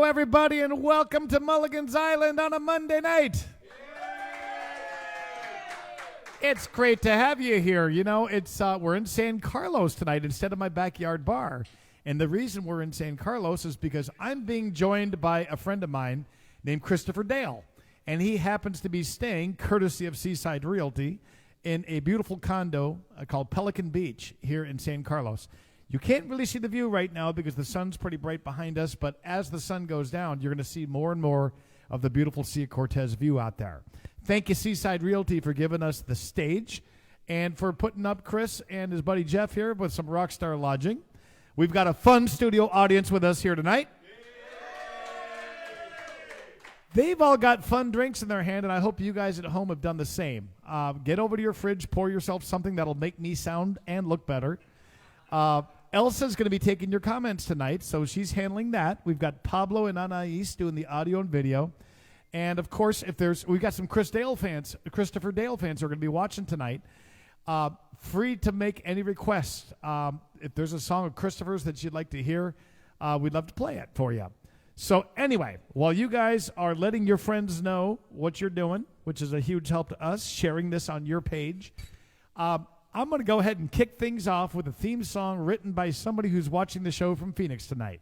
everybody, and welcome to Mulligan's Island on a Monday night. It's great to have you here. You know, we're in San Carlos tonight instead of my backyard bar. And the reason we're in San Carlos is because I'm being joined by a friend of mine named Christopher Dale. And he happens to be staying, courtesy of Seaside Realty, in a beautiful condo called Pelican Beach here in San Carlos. You can't really see the view right now because the sun's pretty bright behind us, but as the sun goes down, you're going to see more and more of the beautiful Sea Cortez view out there. Thank you, Seaside Realty, for giving us the stage and for putting up Chris and his buddy Jeff here with some Rockstar Lodging. We've got a fun studio audience with us here tonight. They've all got fun drinks in their hand, and I hope you guys at home have done the same. Get over to your fridge, pour yourself something that'll make me sound and look better. Elsa's going to be taking your comments tonight, so she's handling that. We've got Pablo and Anais doing the audio and video. And, of course, we've got some Christopher Dale fans who are going to be watching tonight. Free to make any requests. If there's a song of Christopher's that you'd like to hear, we'd love to play it for you. So, anyway, while you guys are letting your friends know what you're doing, which is a huge help to us, sharing this on your page, I'm going to go ahead and kick things off with a theme song written by somebody who's watching the show from Phoenix tonight.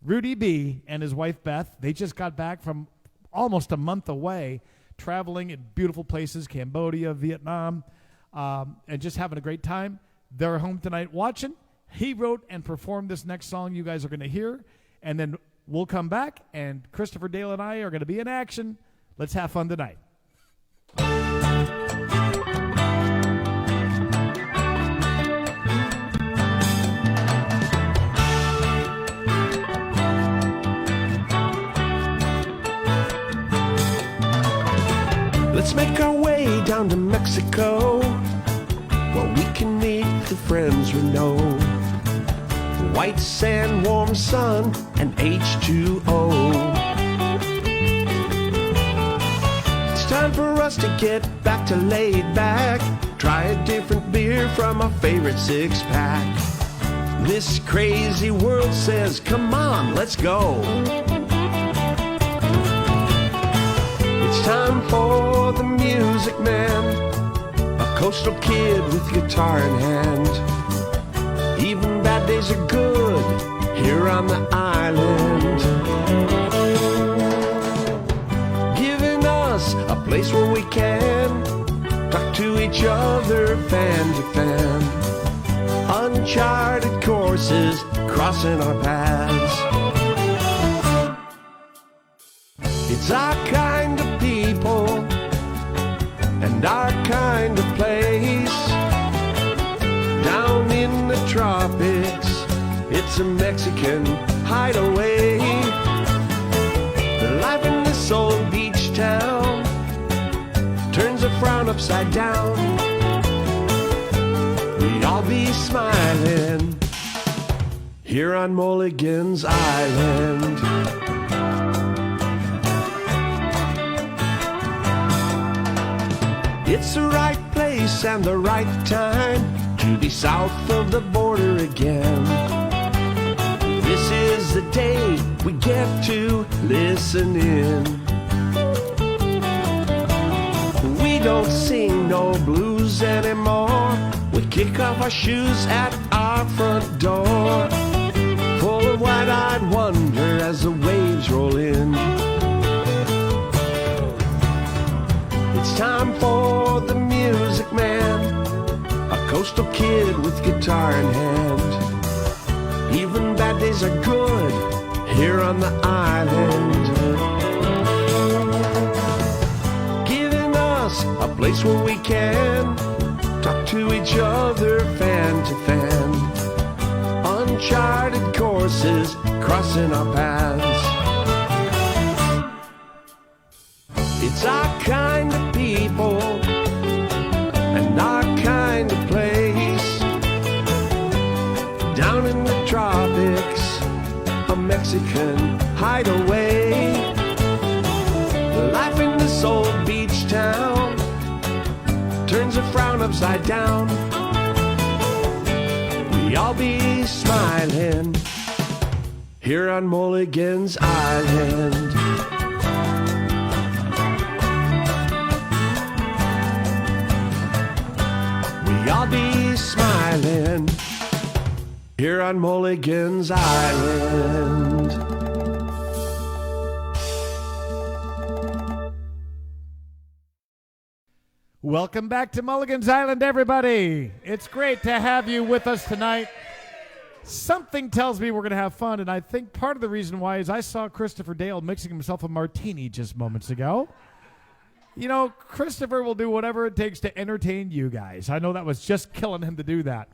Rudy B. and his wife Beth, they just got back from almost a month away, traveling in beautiful places, Cambodia, Vietnam, and just having a great time. They're home tonight watching. He wrote and performed this next song you guys are going to hear, and then we'll come back, and Christopher Dale and I are going to be in action. Let's have fun tonight. Let's make our way down to Mexico, where we can meet the friends we know. White sand, warm sun, and H2O. It's time for us to get back to laid back. Try a different beer from our favorite six-pack. This crazy world says, come on, let's go. It's time for the music man, a coastal kid with guitar in hand. Even bad days are good here on the island, giving us a place where we can talk to each other fan to fan. Uncharted courses crossing our paths. It's our kind of people and our kind of place. Down in the tropics, it's a Mexican hideaway. Life in this old beach town turns a frown upside down. We all be smiling here on Mulligan's Island. It's the right place and the right time to be south of the border again. This is the day we get to listen in. We don't sing no blues anymore. We kick off our shoes at our front door, full of wide-eyed wonder as the waves roll in. It's time for the music man, a coastal kid with guitar in hand. Even bad days are good here on the island, giving us a place where we can talk to each other fan to fan. Uncharted courses crossing our paths. It's our kind of people and our kind of place. Down in the tropics, a Mexican hideaway. Life in this old beach town turns a frown upside down. We all be smiling here on Mulligan's Island. We all be smiling here on Mulligan's Island. Welcome back to Mulligan's Island, everybody. It's great to have you with us tonight. Something tells me we're going to have fun, and I think part of the reason why is I saw Christopher Dale mixing himself a martini just moments ago. You know, Christopher will do whatever it takes to entertain you guys. I know that was just killing him to do that.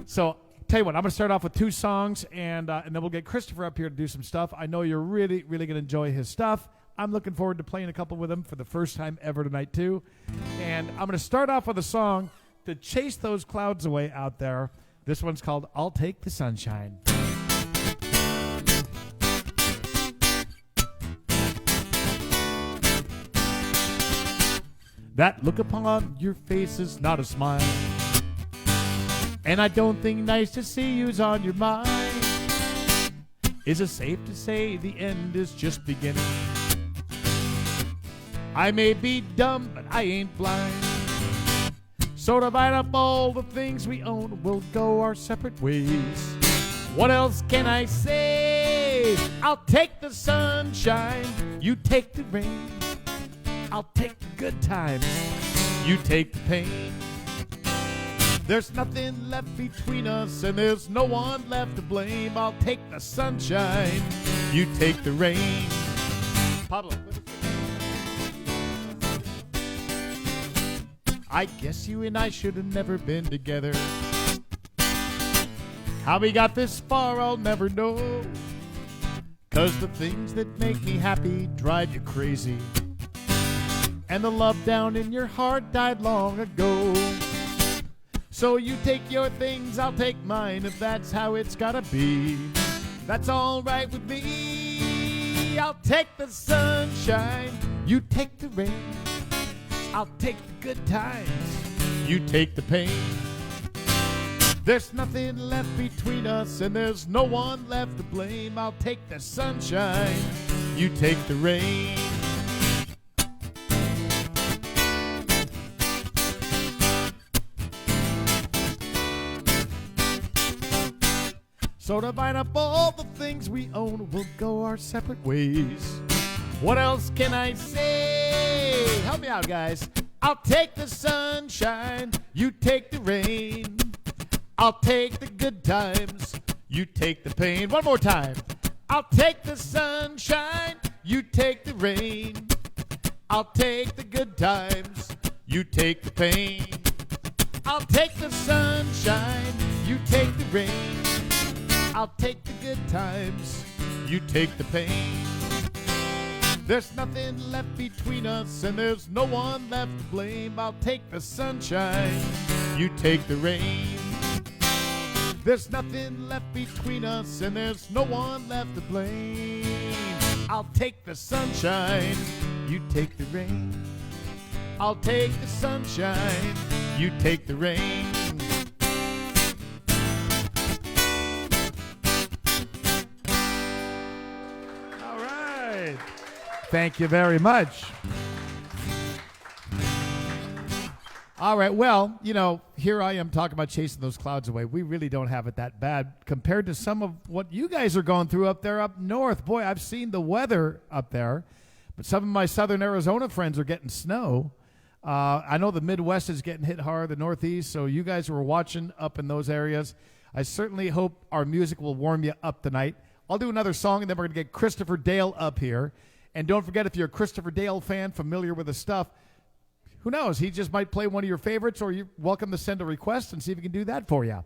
So, tell you what, I'm going to start off with 2 songs, and then we'll get Christopher up here to do some stuff. I know you're really, really going to enjoy his stuff. I'm looking forward to playing a couple with him for the first time ever tonight, too. And I'm going to start off with a song to chase those clouds away out there. This one's called I'll Take the Sunshine. That look upon your face is not a smile, and I don't think nice to see you's on your mind. Is it safe to say the end is just beginning? I may be dumb, but I ain't blind. So divide up all the things we own, we'll go our separate ways. What else can I say? I'll take the sunshine, you take the rain. I'll take the good times, you take the pain. There's nothing left between us, and there's no one left to blame. I'll take the sunshine, you take the rain. Pablo. I guess you and I should have never been together. How we got this far, I'll never know. 'Cause the things that make me happy drive you crazy, and the love down in your heart died long ago. So you take your things, I'll take mine, if that's how it's gotta be. That's all right with me. I'll take the sunshine, you take the rain. I'll take the good times, you take the pain. There's nothing left between us, and there's no one left to blame. I'll take the sunshine, you take the rain. So divide up all the things we own, we'll go our separate ways. What else can I say? Help me out, guys. I'll take the sunshine, you take the rain. I'll take the good times, you take the pain. One more time. I'll take the sunshine, you take the rain. I'll take the good times, you take the pain. I'll take the sunshine, you take the rain. I'll take the good times, you take the pain. There's nothing left between us, and there's no one left to blame. I'll take the sunshine, you take the rain. There's nothing left between us, and there's no one left to blame. I'll take the sunshine, you take the rain. I'll take the sunshine, you take the rain. All right. Thank you very much. All right, well, you know, here I am talking about chasing those clouds away. We really don't have it that bad compared to some of what you guys are going through up there up north. Boy, I've seen the weather up there, but some of my southern Arizona friends are getting snow. I know the Midwest is getting hit hard, the Northeast, so you guys who are watching up in those areas, I certainly hope our music will warm you up tonight. I'll do another song, and then we're going to get Christopher Dale up here. And don't forget, if you're a Christopher Dale fan, familiar with his stuff, who knows? He just might play one of your favorites, or you're welcome to send a request and see if he can do that for you.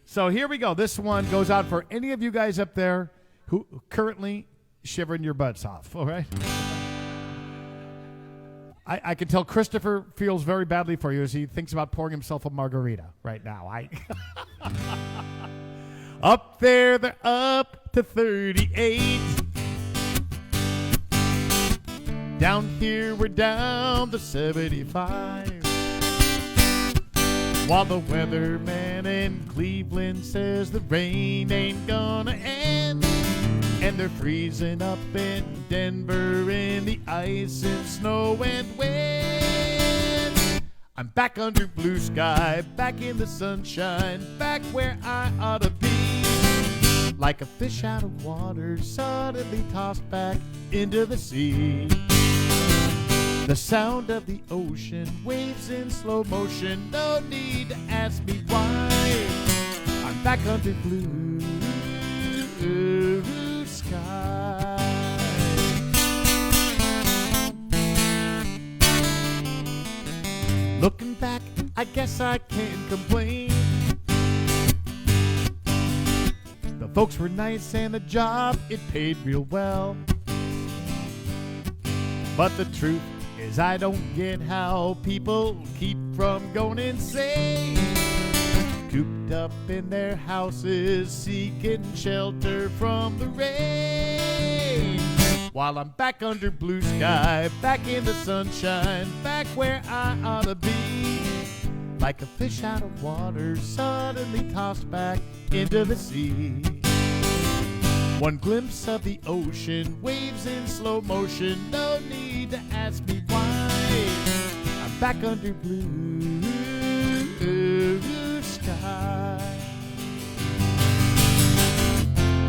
So here we go. This one goes out for any of you guys up there who currently shivering your butts off, all right? I can tell Christopher feels very badly for you as he thinks about pouring himself a margarita right now. Up there, they're up to 38. Down here, we're down to 75. While the weatherman in Cleveland says the rain ain't gonna end. And they're freezing up in Denver in the ice and snow and wind. I'm back under blue sky, back in the sunshine, back where I ought to be. Like a fish out of water, suddenly tossed back into the sea. The sound of the ocean, waves in slow motion, no need to ask me why. I'm back under blue sky. Looking back, I guess I can't complain. The folks were nice and the job, it paid real well. But the truth is I don't get how people keep from going insane. Cooped up in their houses, seeking shelter from the rain. While I'm back under blue sky, back in the sunshine, back where I ought to be. Like a fish out of water, suddenly tossed back into the sea. One glimpse of the ocean, waves in slow motion, no need to ask me why. I'm back under blue sky.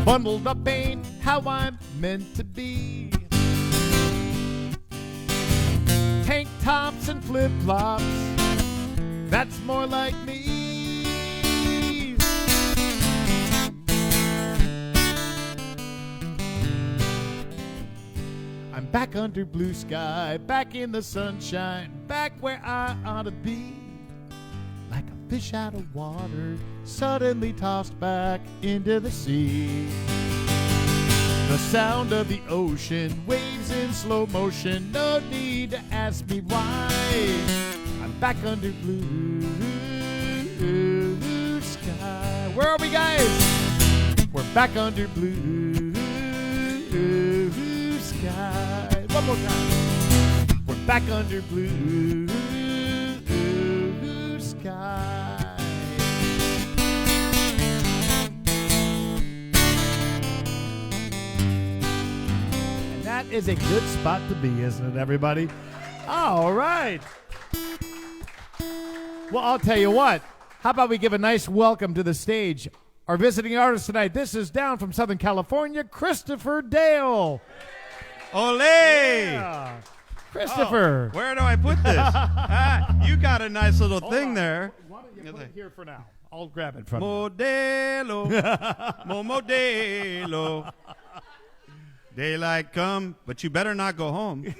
Bundled up ain't how I'm meant to be. Tank tops and flip-flops, that's more like me. I'm back under blue sky, back in the sunshine, back where I ought to be. Like a fish out of water, suddenly tossed back into the sea. The sound of the ocean, waves in slow motion, no need to ask me why. I'm back under blue sky. Where are we, guys? We're back under blue sky. One more time. We're back under blue sky. And that is a good spot to be, isn't it, everybody? All right. Well, I'll tell you what. How about we give a nice welcome to the stage our visiting artist tonight. This is down from Southern California, Christopher Dale. Ole! Yeah. Christopher. Oh, where do I put this? You got a nice little thing there. Why don't you put it here for now? I'll grab it from you. Modelo. Modelo. Daylight come, but you better not go home.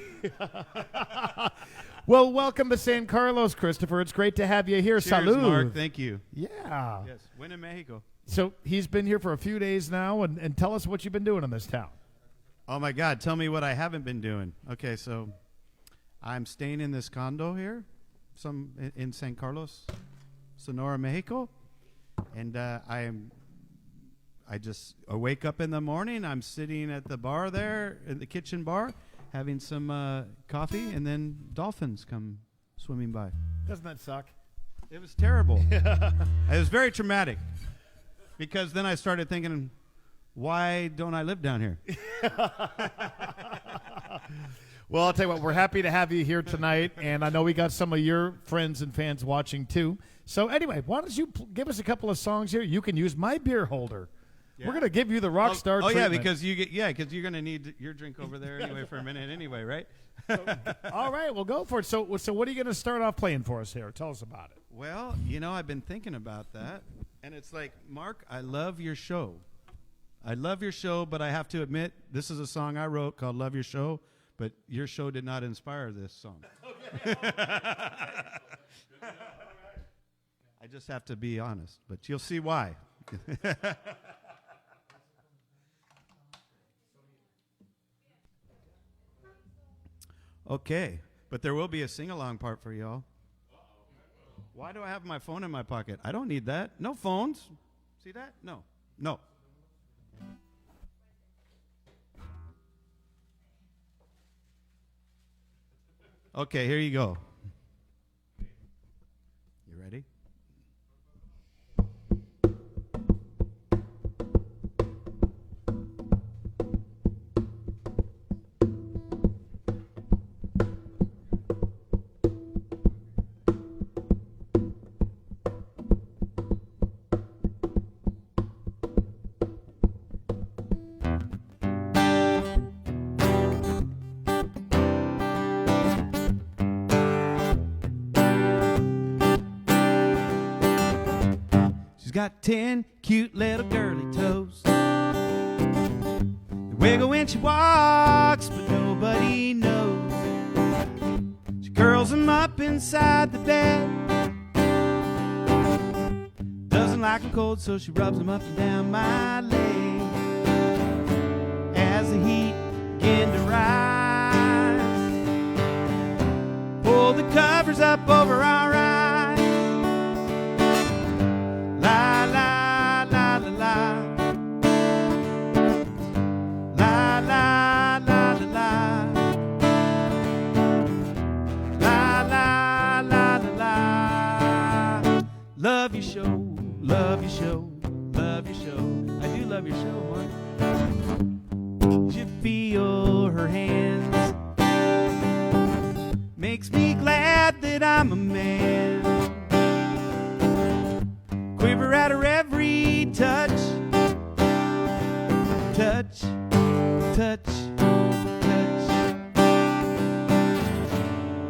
Well, welcome to San Carlos, Christopher. It's great to have you here. Cheers, Salud. Mark. Thank you. Yeah. Yes, win in Mexico. So he's been here for a few days now, and tell us what you've been doing in this town. Oh, my God. Tell me what I haven't been doing. Okay, so I'm staying in this condo here in San Carlos, Sonora, Mexico. And I wake up in the morning. I'm sitting at the bar there, in the kitchen bar, having some coffee, and then dolphins come swimming by. Doesn't that suck? It was terrible. It was very traumatic because then I started thinking, why don't I live down here? Well, I'll tell you what, we're happy to have you here tonight, and I know we got some of your friends and fans watching too. So anyway, why don't you give us a couple of songs here? You can use my beer holder. Yeah. We're going to give you the rock star treatment. because you're going to need your drink over there anyway for a minute anyway, right? All right, well, go for it. So what are you going to start off playing for us here? Tell us about it. Well, I've been thinking about that, and it's like, Mark, I love your show. I love your show, but I have to admit, this is a song I wrote called Love Your Show, but your show did not inspire this song. I just have to be honest, but you'll see why. Okay, but there will be a sing-along part for y'all. Why do I have my phone in my pocket? I don't need that. No phones. See that? No. Okay, here you go. You ready? got 10 cute little girly toes. They wiggle when she walks, but nobody knows. She curls them up inside the bed. Doesn't like them cold, so she rubs them up and down my leg. As the heat begin to rise, pull the covers up over our eyes. La la la la la, la la la la la, la la la la la. Love your show, love your show, love your show. I do love your show, Mark. You feel her hands, makes me glad that I'm a man. Quiver at her every touch, touch, touch, touch.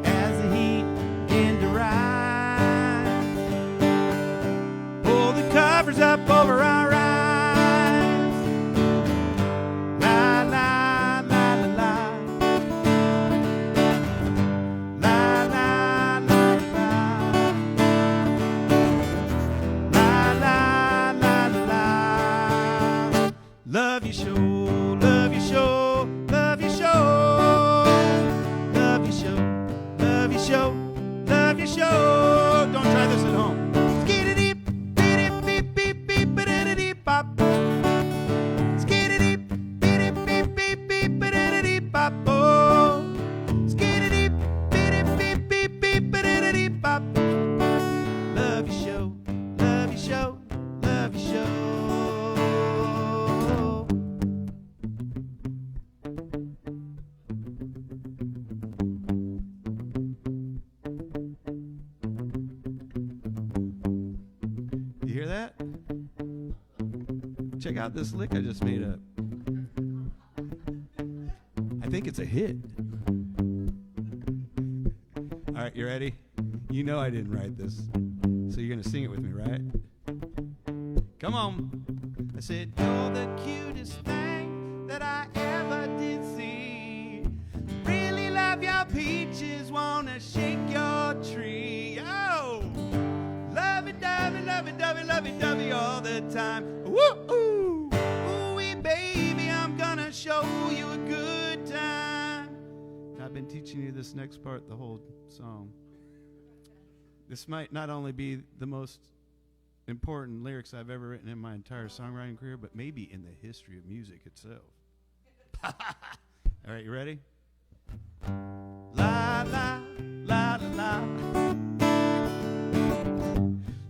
As the heat begin to rise, pull the covers up over our eyes. La la la la la, la la la la, la la la la la. Love your show, love your show, love your show, love your show, love your show, love your show. Don't try this at home. Skiddy-deep, beep, beep, beep, beep, ba-da-da-deep, bop. Skiddy-deep, beep, beep, beep, beep, ba-da-da-deep, bop. Oh, skiddy-deep, beep, beep, beep, beep, ba-da-da-deep, bop. Love your show, love your show, love your show. You hear that? Check out this lick I just made up. I think it's a hit. All right, you ready? You know I didn't write this, so you're gonna sing it with me, right? Come on. I said, you're the cutest thing that I ever did see. Really love your peaches, wanna shake your tree. Oh, lovey-dovey, lovey-dovey, lovey-dovey all the time. Woo-oo, ooh-wee, baby, I'm gonna show you a good time. I've been teaching you this next part the whole song. This might not only be the most important lyrics I've ever written in my entire songwriting career, but maybe in the history of music itself. All right, you ready? La la la la la,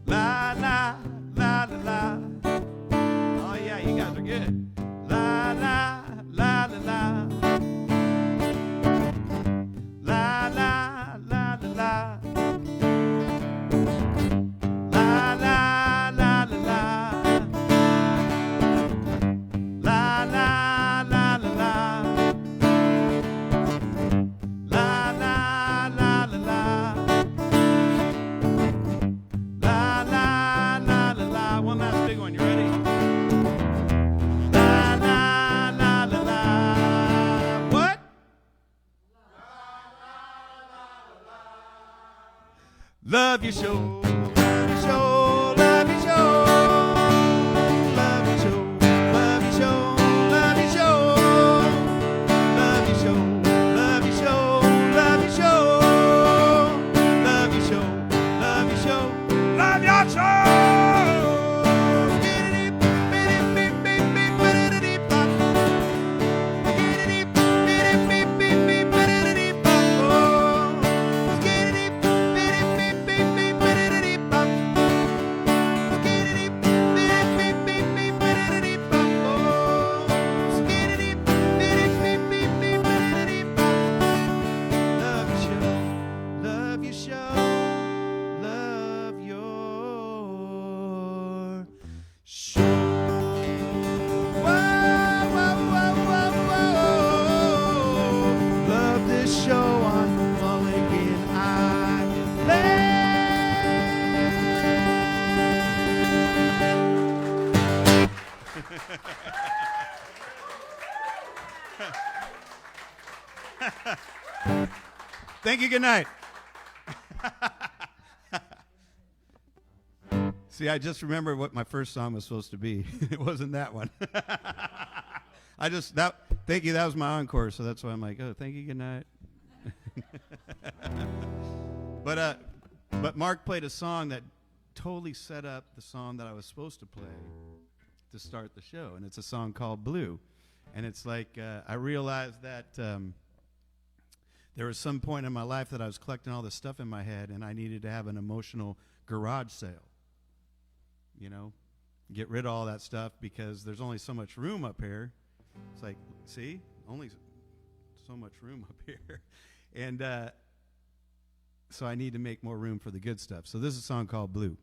la la la la la. Oh yeah, you guys are good. La la la la la, la la la la la. Love your show, love your show, love your show, love your show, love your show, love your show, love your show, love your show, love your show, love your show, love your show, love your show. Mulligan, Thank you. Good night. See, I just remembered what my first song was supposed to be. It wasn't that one. Thank you. That was my encore, so that's why I'm like, oh, thank you. Good night. But Mark played a song that totally set up the song that I was supposed to play to start the show, and it's a song called Blue. And it's like I realized that there was some point in my life that I was collecting all this stuff in my head, and I needed to have an emotional garage sale. You know, get rid of all that stuff because there's only so much room up here. It's like, see, only so much room up here. And so I need to make more room for the good stuff. So this is a song called Blue.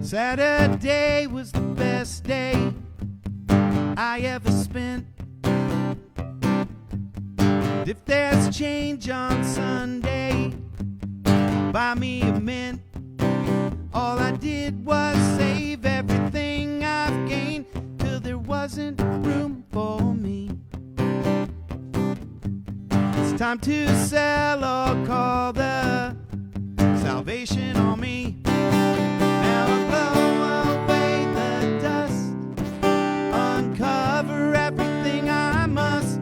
Saturday was the best day I ever spent. If there's change on Sunday, buy me a mint. All I did was save everything I've gained till there wasn't room for me. It's time to sell or call the salvation on me. Now I blow away the dust, uncover everything I must,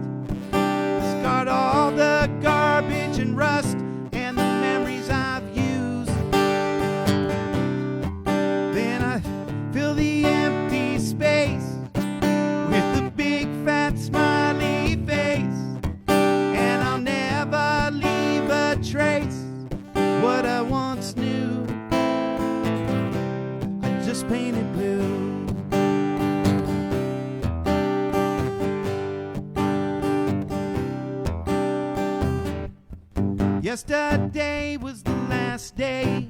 discard all the garbage and rust and the memories I've used. Then I fill the empty space with a big fat smiley face, and I'll never leave a trace what I once knew. I just painted blue. Yesterday was the last day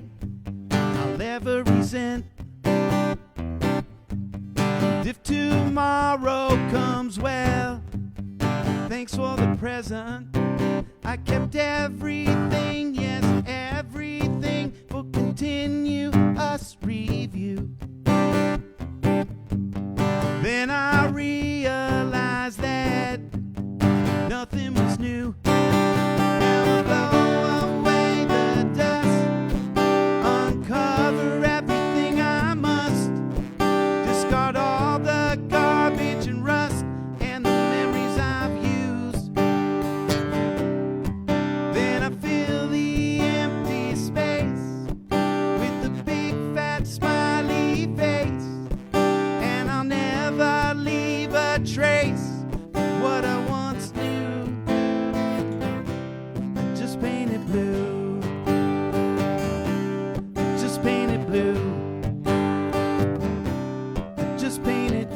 I'll ever resent. If tomorrow comes, well, thanks for the present. I kept everything, yes, everything for continuous review. Then I realized that nothing was new. Now I blow away the dust, uncover everything I must, discard all the garbage and rust and the memories I've used. Then I fill the empty space with a big fat smiley face, and I'll never leave a trace of what I once knew. I just painted blue. I just painted blue. I just painted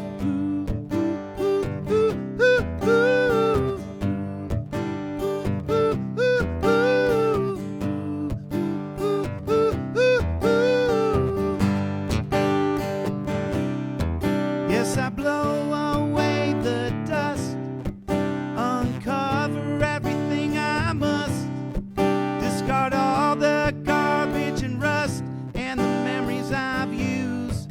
Yes, I blow away the dust, uncover everything I must, discard all the garbage and rust and the memories I've used.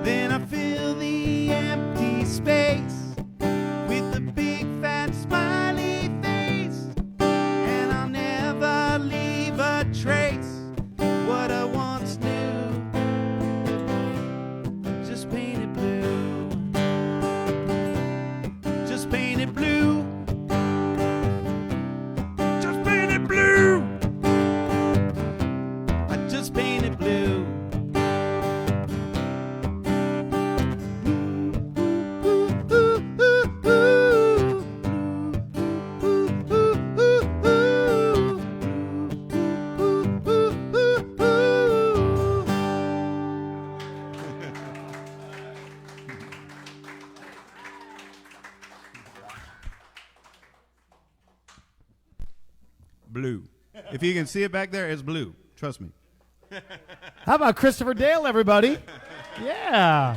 Then I fill the empty space with a big fat smiley face, and I'll never leave a trace of what I once knew. I just painted blue. Just painted blue. Just painted blue. I just painted blue. Blue. If you can see it back there, it's blue. Trust me. How about Christopher Dale, everybody? Yeah.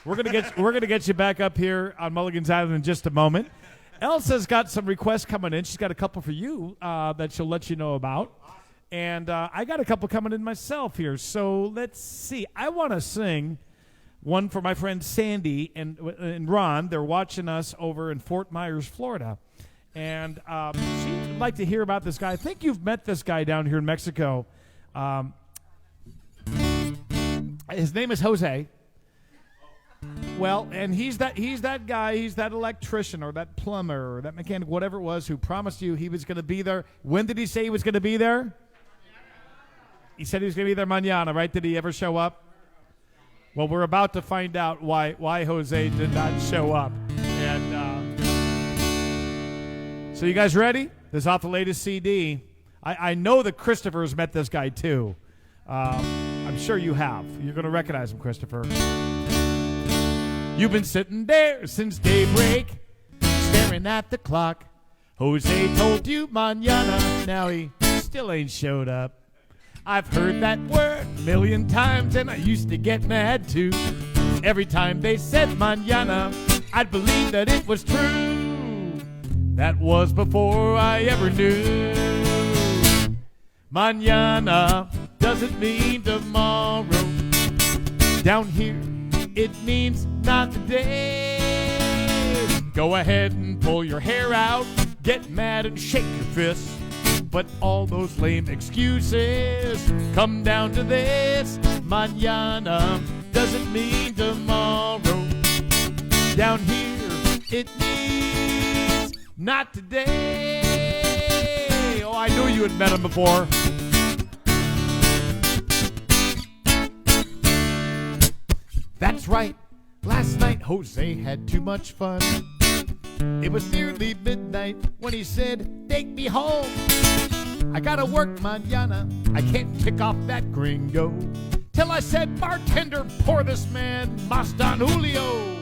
We're gonna get you back up here on Mulligan's Island in just a moment. Elsa's got some requests coming in. She's got a couple for you that she'll let you know about. And I got a couple coming in myself here. So let's see. I want to sing one for my friend Sandy and Ron. They're watching us over in Fort Myers, Florida. And she'd like to hear about this guy. I think you've met this guy down here in Mexico. His name is Jose. Well, and he's that guy, he's that electrician or that plumber or that mechanic, whatever it was, who promised you he was going to be there. When did he say he was going to be there? He said he was going to be there mañana, right? Did he ever show up? Well, we're about to find out why Jose did not show up. And so you guys ready? This is off the latest CD. I know that Christopher's met this guy too. I'm sure you have. You're going to recognize him, Christopher. You've been sitting there since daybreak, staring at the clock. Jose told you mañana, now he still ain't showed up. I've heard that word a million times, and I used to get mad too. Every time they said mañana, I'd believe that it was true. That was before I ever knew. Mañana doesn't mean tomorrow. Down here, it means not today. Go ahead and pull your hair out, get mad and shake your fist. But all those lame excuses come down to this. Mañana doesn't mean tomorrow. Down here, it means not today. Oh, I knew you had met him before. That's right. Last night, Jose had too much fun. It was nearly midnight when he said, take me home. I gotta work mañana. I can't kick off that gringo. Till I said, bartender, pour this man Mas Don Julio.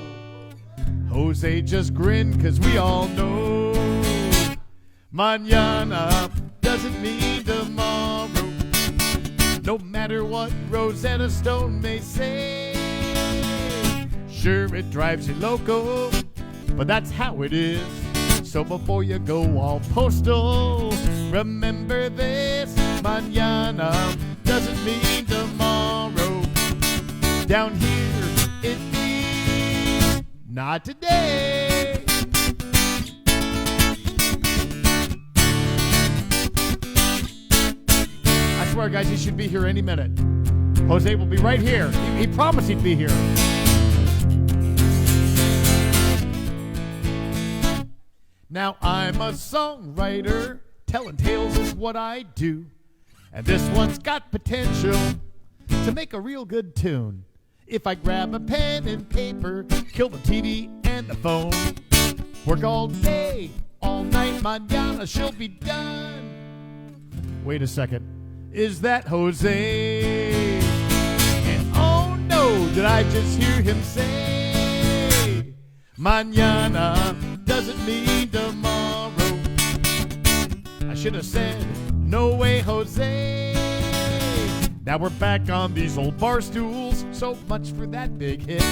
Jose just grinned, cause we all know mañana doesn't mean tomorrow. No matter what Rosetta Stone may say. Sure, it drives you loco, but that's how it is. So before you go all postal, remember this. Mañana doesn't mean tomorrow. Down here, it means not today. I swear, guys, he should be here any minute. Jose will be right here. He promised he'd be here. Now I'm a songwriter, telling tales is what I do. And this one's got potential to make a real good tune. If I grab a pen and paper, kill the TV and the phone, work all day, all night, mañana she'll be done. Wait a second, is that Jose? And oh no, did I just hear him say, mañana doesn't mean tomorrow. I should have said, no way, Jose. Now we're back on these old bar stools. So much for that big hit.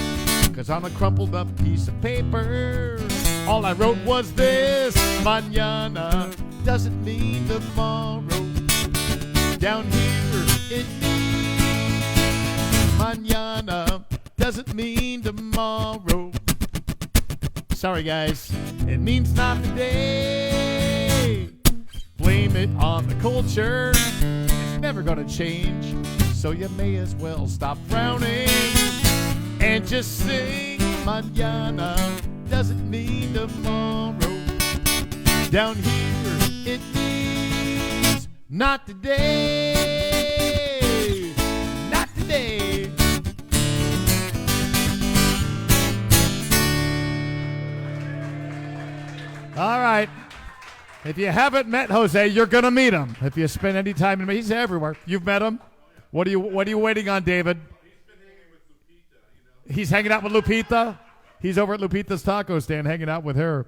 Cause on a crumpled up piece of paper, all I wrote was this. Mañana doesn't mean tomorrow. Down here it means mañana doesn't mean tomorrow. Sorry, guys. It means not today. Blame it on the culture. It's never gonna change. So you may as well stop frowning and just sing. Mañana doesn't mean tomorrow. Down here, it means not today. Not today. All right. If you haven't met Jose, you're going to meet him. If you spend any time in him, he's everywhere. You've met him? What are you waiting on, David? He's been hanging with Lupita, He's hanging out with Lupita? He's over at Lupita's taco stand hanging out with her.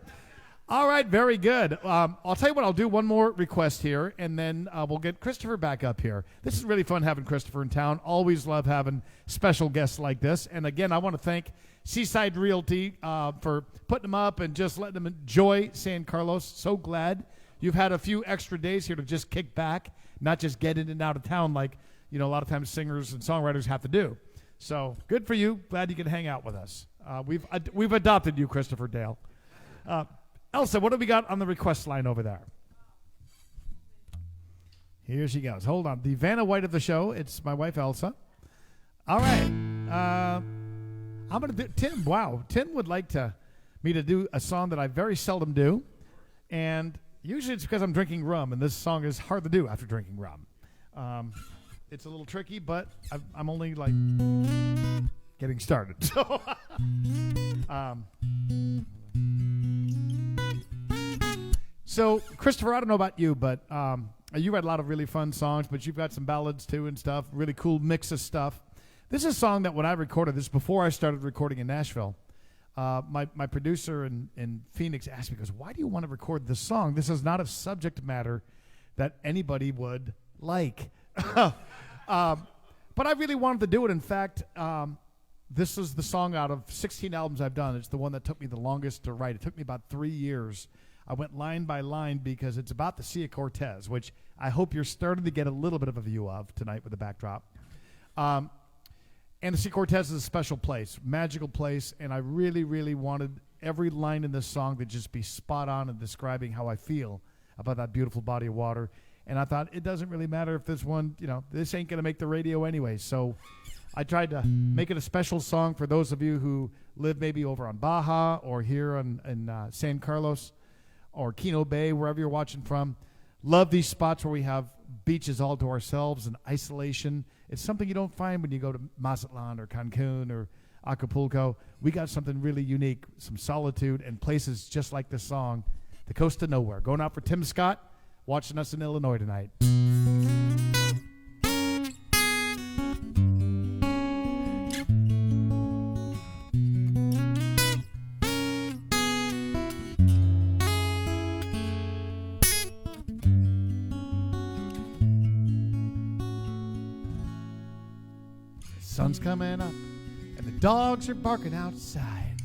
All right, very good. I'll tell you what, I'll do one more request here, and then we'll get Christopher back up here. This is really fun having Christopher in town. Always love having special guests like this. And again, I want to thank Seaside Realty for putting them up and just letting them enjoy San Carlos. So glad you've had a few extra days here to just kick back, not just get in and out of town like, a lot of times singers and songwriters have to do. So good for you. Glad you can hang out with us. We've adopted you, Christopher Dale. Elsa, what have we got on the request line over there? Here she goes. Hold on. The Vanna White of the show. It's my wife, Elsa. All right. I'm going to do Tim. Wow. Tim would like me to do a song that I very seldom do. And usually it's because I'm drinking rum, and this song is hard to do after drinking rum. It's a little tricky, but I'm only like getting started. So, Christopher, I don't know about you, but you write a lot of really fun songs, but you've got some ballads too and stuff, really cool mix of stuff. This is a song that when I recorded this, before I started recording in Nashville, my producer in Phoenix asked me, goes, why do you want to record this song? This is not a subject matter that anybody would like. But I really wanted to do it. In fact, this is the song out of 16 albums I've done. It's the one that took me the longest to write. It took me about 3 years. I went line by line because it's about the Sea of Cortez, which I hope you're starting to get a little bit of a view of tonight with the backdrop. And the Sea of Cortez is a special place, magical place, and I really, really wanted every line in this song to just be spot on in describing how I feel about that beautiful body of water. And I thought, it doesn't really matter if this one, this ain't going to make the radio anyway. So I tried to make it a special song for those of you who live maybe over on Baja or here in San Carlos or Kino Bay, wherever you're watching from. Love these spots where we have beaches all to ourselves and isolation. It's something you don't find when you go to Mazatlan or Cancun or Acapulco. We got something really unique, some solitude and places just like this song, The Coast to Nowhere. Going out for Tim Scott, watching us in Illinois tonight. Sun's coming up and the dogs are barking outside.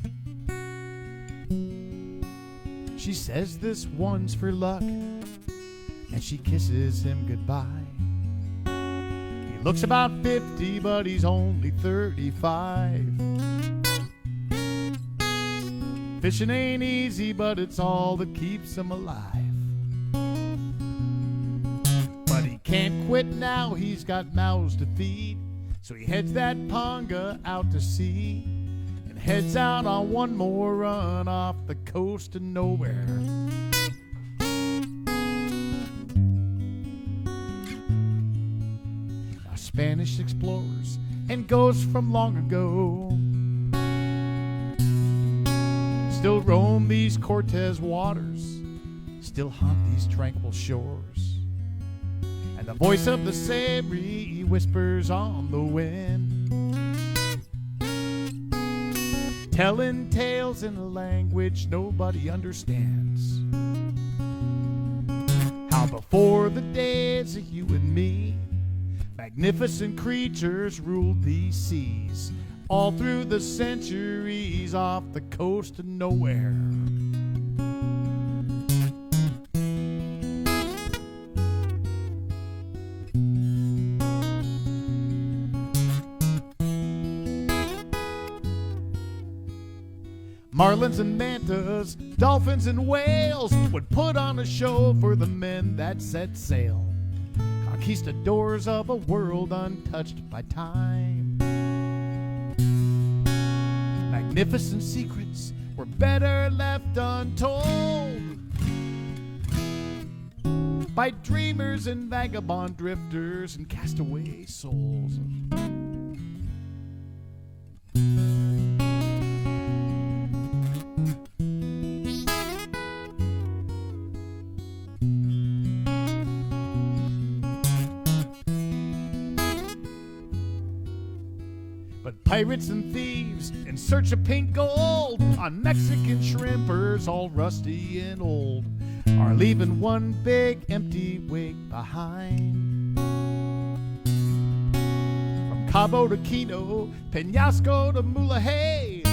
She says this one's for luck and she kisses him goodbye. He looks about 50 but he's only 35. Fishing ain't easy but it's all that keeps him alive. But he can't quit now, he's got mouths to feed. So he heads that panga out to sea and heads out on one more run off the coast of nowhere. Now Spanish explorers and ghosts from long ago still roam these Cortez waters, still haunt these tranquil shores. The voice of the Seri whispers on the wind, telling tales in a language nobody understands. How before the days of you and me, magnificent creatures ruled these seas, all through the centuries off the coast of nowhere. Marlins and mantas, dolphins and whales would put on a show for the men that set sail. Conquistadors of a world untouched by time. Magnificent secrets were better left untold by dreamers and vagabond drifters and castaway souls. Pirates and thieves in search of pink gold on Mexican shrimpers all rusty and old are leaving one big empty wake behind. From Cabo to Quito, Peñasco to Mulligan,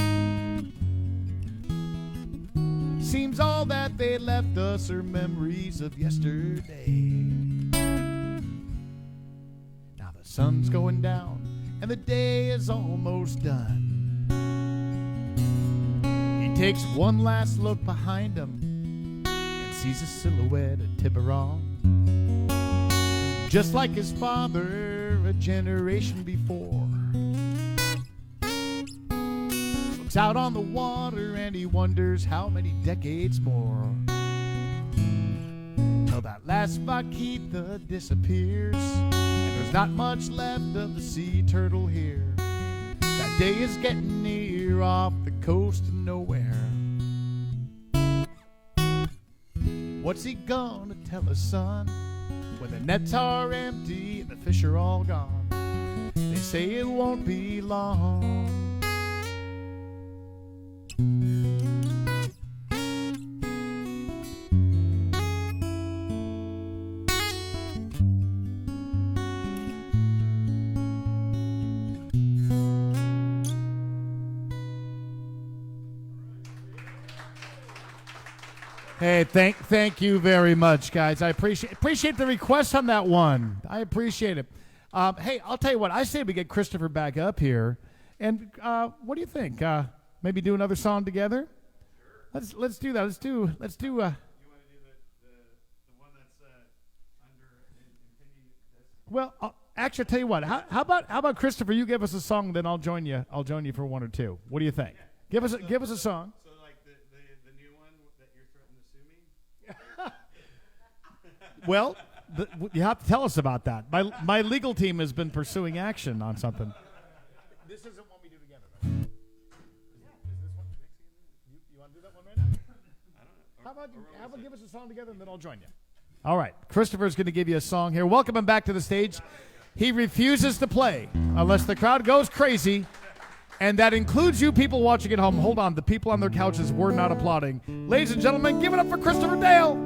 seems all that they left us are memories of yesterday. Now the sun's going down and the day is almost done. He takes one last look behind him and sees a silhouette of Tiburon. Just like his father a generation before. Looks out on the water and he wonders how many decades more till that last vaquita disappears and there's not much left of the sea turtle here. That day is getting near off the coast of nowhere. What's he gonna tell his son when the nets are empty and the fish are all gone? They say it won't be long. Hey, thank you very much, guys. I appreciate the request on that one. I appreciate it. Hey, I'll tell you what. I say we get Christopher back up here, and what do you think? Maybe do another song together. Sure. Let's do that. Let's do. You want to do the one that's under Infinity? Well, actually, I'll tell you what. How about Christopher? You give us a song, then I'll join you. I'll join you for one or two. What do you think? Yeah. Give us a song. So like the new one that you're threatening to sue me? Well, you have to tell us about that. My legal team has been pursuing action on something. This isn't one we do together, right? Is this one? You want to do that one right now? I don't know. How about give us a song together and then I'll join you. All right. Christopher's going to give you a song here. Welcome him back to the stage. He refuses to play unless the crowd goes crazy. And that includes you people watching at home. Hold on. The people on their couches were not applauding. Ladies and gentlemen, give it up for Christopher Dale.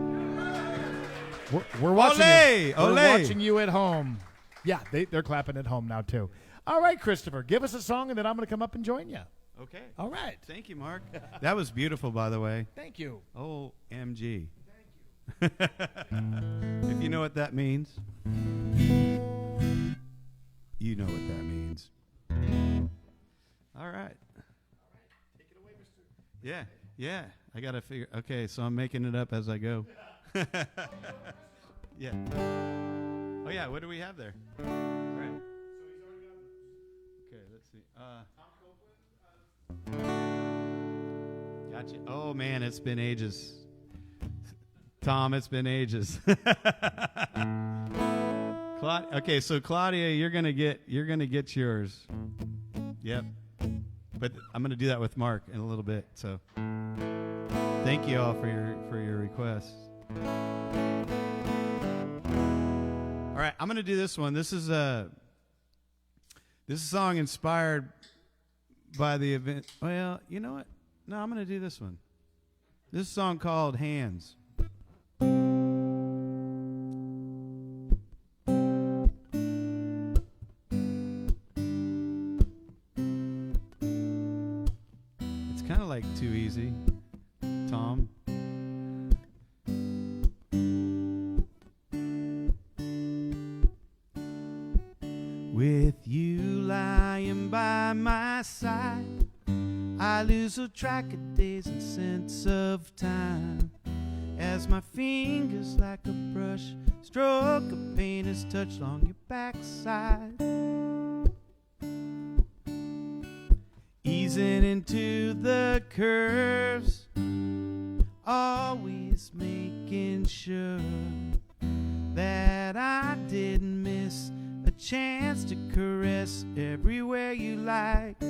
We're watching you. Ole! We're watching you at home. Yeah, they're clapping at home now, too. All right, Christopher, give us a song, and then I'm going to come up and join you. Okay. All right. Thank you, Mark. That was beautiful, by the way. Thank you. OMG. Thank you. If you know what that means, you know what that means. All right. Take it away, Mr. Yeah. I got to figure. Okay, so I'm making it up as I go. Yeah. Oh, yeah. What do we have there? Right. Okay, let's see. Gotcha. Oh, man, it's been ages. Tom, it's been ages. Okay, so Claudia, you're gonna get yours. Yep. But I'm gonna do that with Mark in a little bit. So thank you all for your requests. All right, I'm gonna do this one. This is a song inspired by the event. Well, you know what? No, I'm gonna do this one. This is a song called Hands. It's kind of like Too Easy, Tom. With you lying by my side, I lose a track of days and sense of time, as my fingers like a brush stroke a painter's touch along your backside, easing into the curves, always making sure that I didn't miss a chance to caress everywhere you like.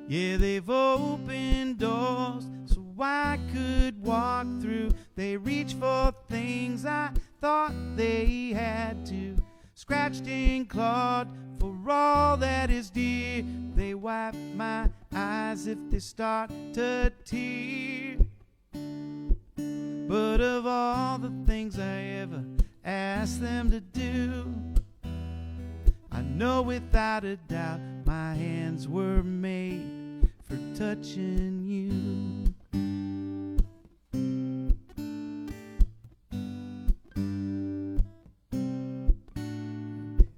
Yeah, they've opened doors so I could walk through. They reach for things I thought they had to. Scratched and clawed for all that is dear. They wipe my eyes if they start to tear. But of all the things I ever asked them to do, I know without a doubt my hands were made for touching you.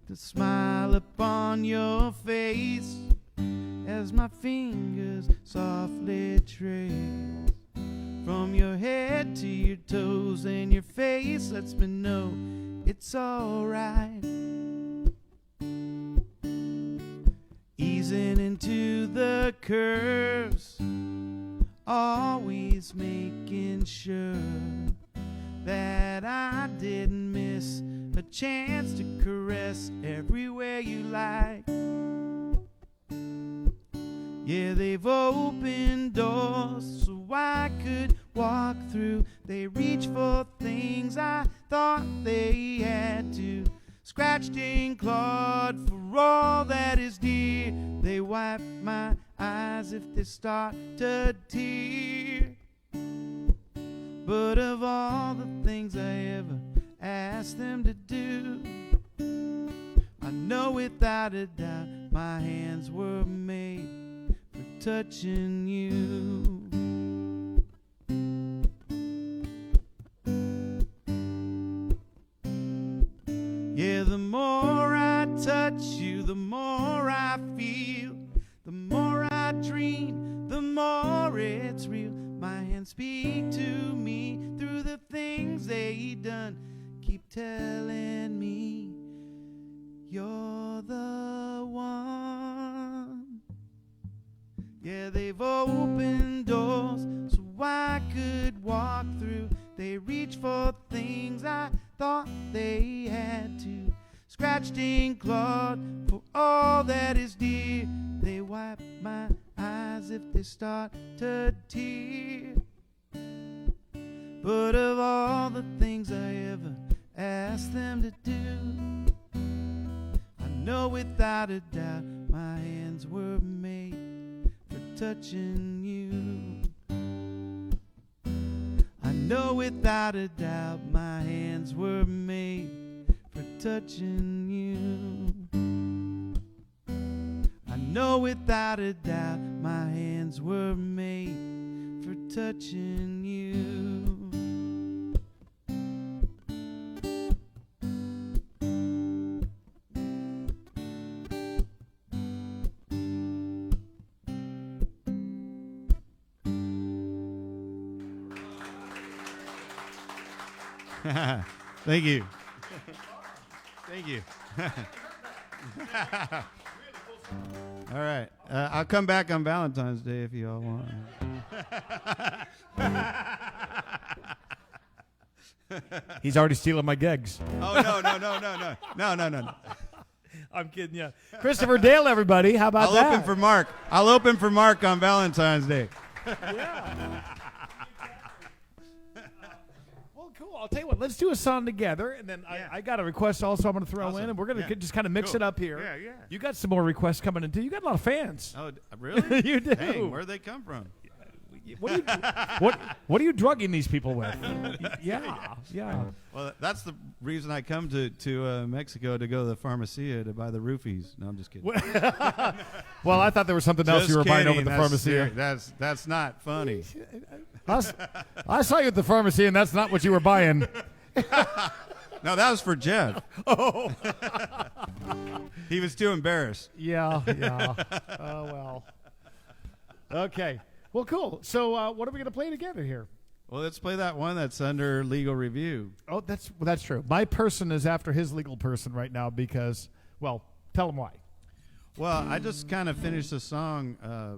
The smile upon your face as my fingers softly trace from your head to your toes, and your face lets me know it's alright. Easing into the curves, always making sure that I didn't miss a chance to caress everywhere you like. Yeah, they've opened doors so I could walk through. They reach for things I thought they had to. Scratched and clawed for all that is dear. They wipe my eyes if they start to tear. But of all the things I ever asked them to do, I know without a doubt my hands were made for touching you. Yeah, the more I touch you, the more I feel. The more I dream, the more it's real. My hands speak to me through the things they done. Keep telling me you're the one. Yeah, they've opened doors so I could walk through. They reach for things I thought they had to. Scratched and clawed for all that is dear. They wipe my eyes if they start to tear. But of all the things I ever asked them to do, I know without a doubt my hands were made for touching you. I know without a doubt my hands were made for touching you. I know without a doubt my hands were made for touching you. Thank you. Thank you. All right. I'll come back on Valentine's Day if you all want. He's already stealing my gigs. Oh, no. I'm kidding you. Christopher Dale, everybody. How about I'll that? open for Mark. I'll open for Mark on Valentine's Day. Well, cool. I'll tell you what. Let's do a song together, and then I got a request also I'm going to throw in, and we're going to just kind of mix it up here. Yeah. You got some more requests coming in, too. You got a lot of fans. Oh, really? You do. Dang, where'd they come from? What are you drugging these people with? Yeah. Well, that's the reason I come to Mexico, to go to the Pharmacia to buy the roofies. No, I'm just kidding. Well, I thought there was something else Just you were buying over kidding. at the That's Pharmacia. That's not funny. I saw you at the pharmacy, and that's not what you were buying. No, that was for Jeff. Oh. He was too embarrassed. Yeah. Oh, well. Okay. Well, cool. So what are we going to play together here? Well, let's play that one that's under legal review. Oh, that's true. My person is after his legal person right now because, well, tell him why. Well, I just kind of finished a song a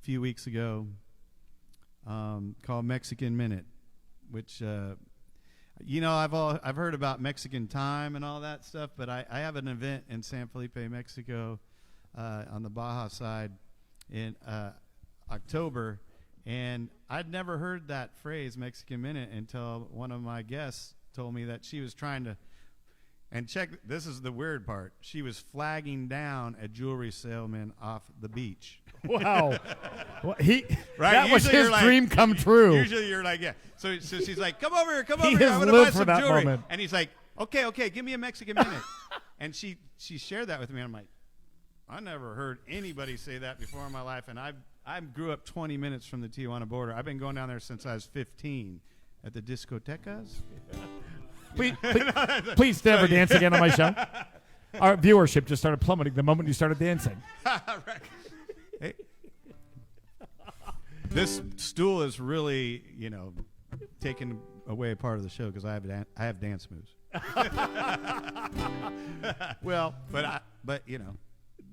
few weeks ago called Mexican Minute, which, I've heard about Mexican time and all that stuff, but I have an event in San Felipe, Mexico, on the Baja side in October, and I'd never heard that phrase Mexican Minute until one of my guests told me that she was trying to, and this is the weird part, she was flagging down a jewelry salesman off the beach. Wow. Well, Right? That was Usually his you're dream come true. Usually you're like, yeah. So she's like, come over here, He I'm has going to lived buy for some that jewelry. moment. And he's like, okay, give me a Mexican Minute. And she shared that with me. I'm like, I never heard anybody say that before in my life, and I grew up 20 minutes from the Tijuana border. I've been going down there since I was 15 at the discotecas. Please never dance again on my show. Our viewership just started plummeting the moment you started dancing. Hey. This stool is really, taking away a part of the show because I have dance moves. Well, but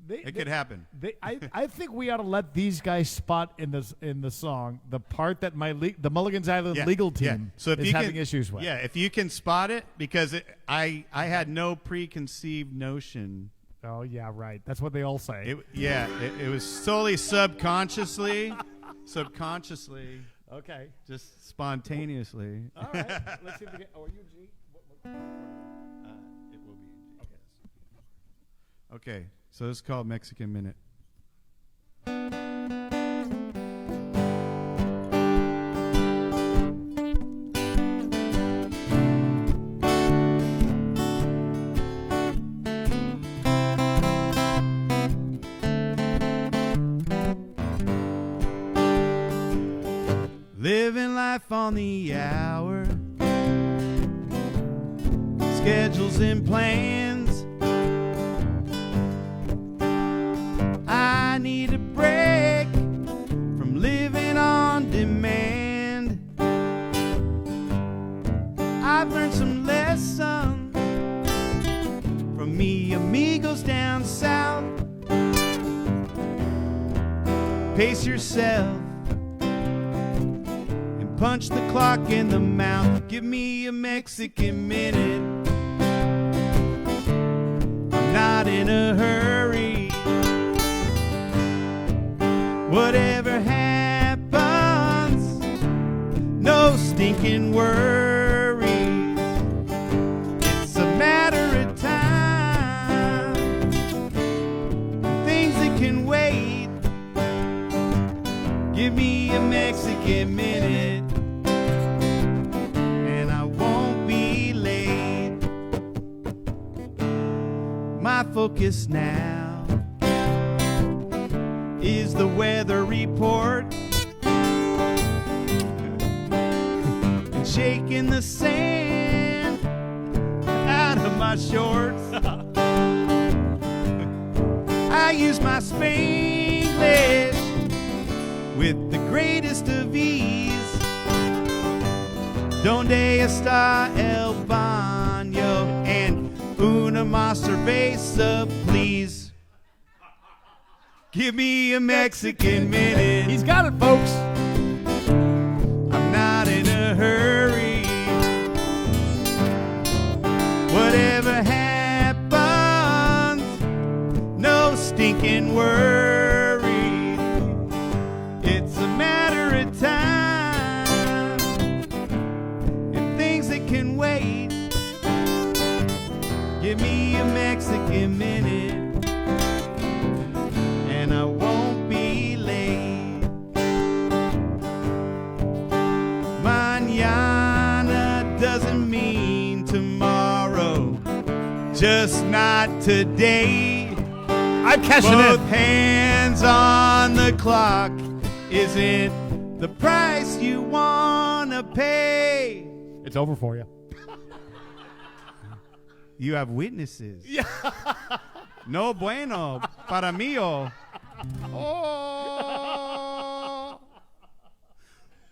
it could happen. I think we ought to let these guys spot in the song the part that the Mulligan's Island legal team is having issues with. Yeah, if you can spot it, because I had no preconceived notion. Oh yeah, right. That's what they all say. It was solely subconsciously. Okay. Just spontaneously. All right. Let's see if we get. Oh, are you G? It will be in G. Okay. So this is called Mexican Minute. Living life on the hour, schedules and plans. I need a break from living on demand. I've learned some lessons from me amigos down south. Pace yourself, punch the clock in the mouth. Give me a Mexican minute. I'm not in a hurry. Whatever happens, no stinking worries. It's a matter of time. Things that can wait. Give me a Mexican minute. My focus now is the weather report and shaking the sand out of my shorts. I use my Spanglish with the greatest of ease. Donde está el baño? And una más cerveza, please. Give me a Mexican minute. He's got it, folks. I'm not in a hurry. Whatever happens, no stinking worries. It's a matter of time. And things that can wait. Give me a Mexican minute, and I won't be late. Mañana doesn't mean tomorrow, just not today. I'm cashing Both in. hands on the clock isn't the price you wanna pay. It's over for you. You have witnesses. Yeah. No bueno para mí. Oh.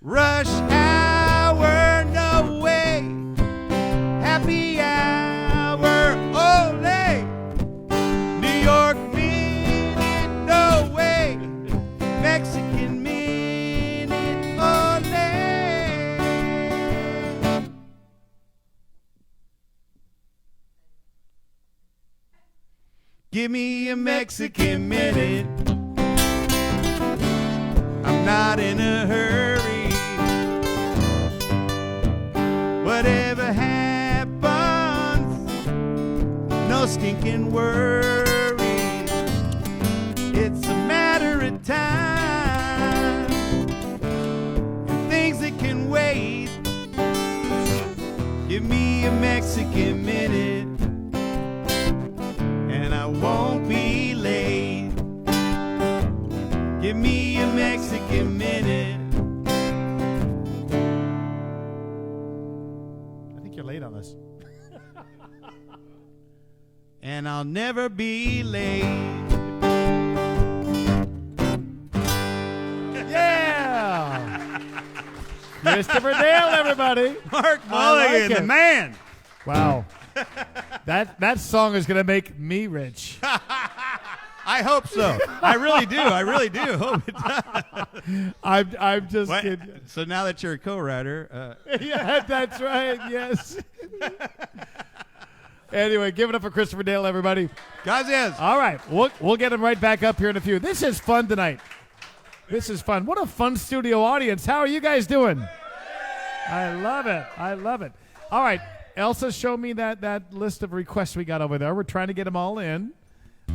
Rush hour, no way. Happy hour, ole. New York minute, no way. Mexican minute, ole. Give me a Mexican minute. I'm not in a hurry. Whatever happens, no stinking worries. It's a matter of time. And things that can wait. Give me a Mexican minute, and I won't be late. Give me a Mexican this. And I'll never be late. Yeah! Christopher Dale, everybody. Mark I like Mulligan, it. the man. Wow. That song is going to make me rich. I hope so. I really do. I really do. Hope it does. I'm just What? kidding. So now that you're a co-writer, Yeah, that's right. Yes. Anyway, give it up for Christopher Dale, everybody. guys, yes. All right, we'll get him right back up here in a few. This is fun tonight. This is fun. What a fun studio audience. How are you guys doing? I love it. I love it. All right, Elsa, show me that list of requests we got over there. We're trying to get them all in.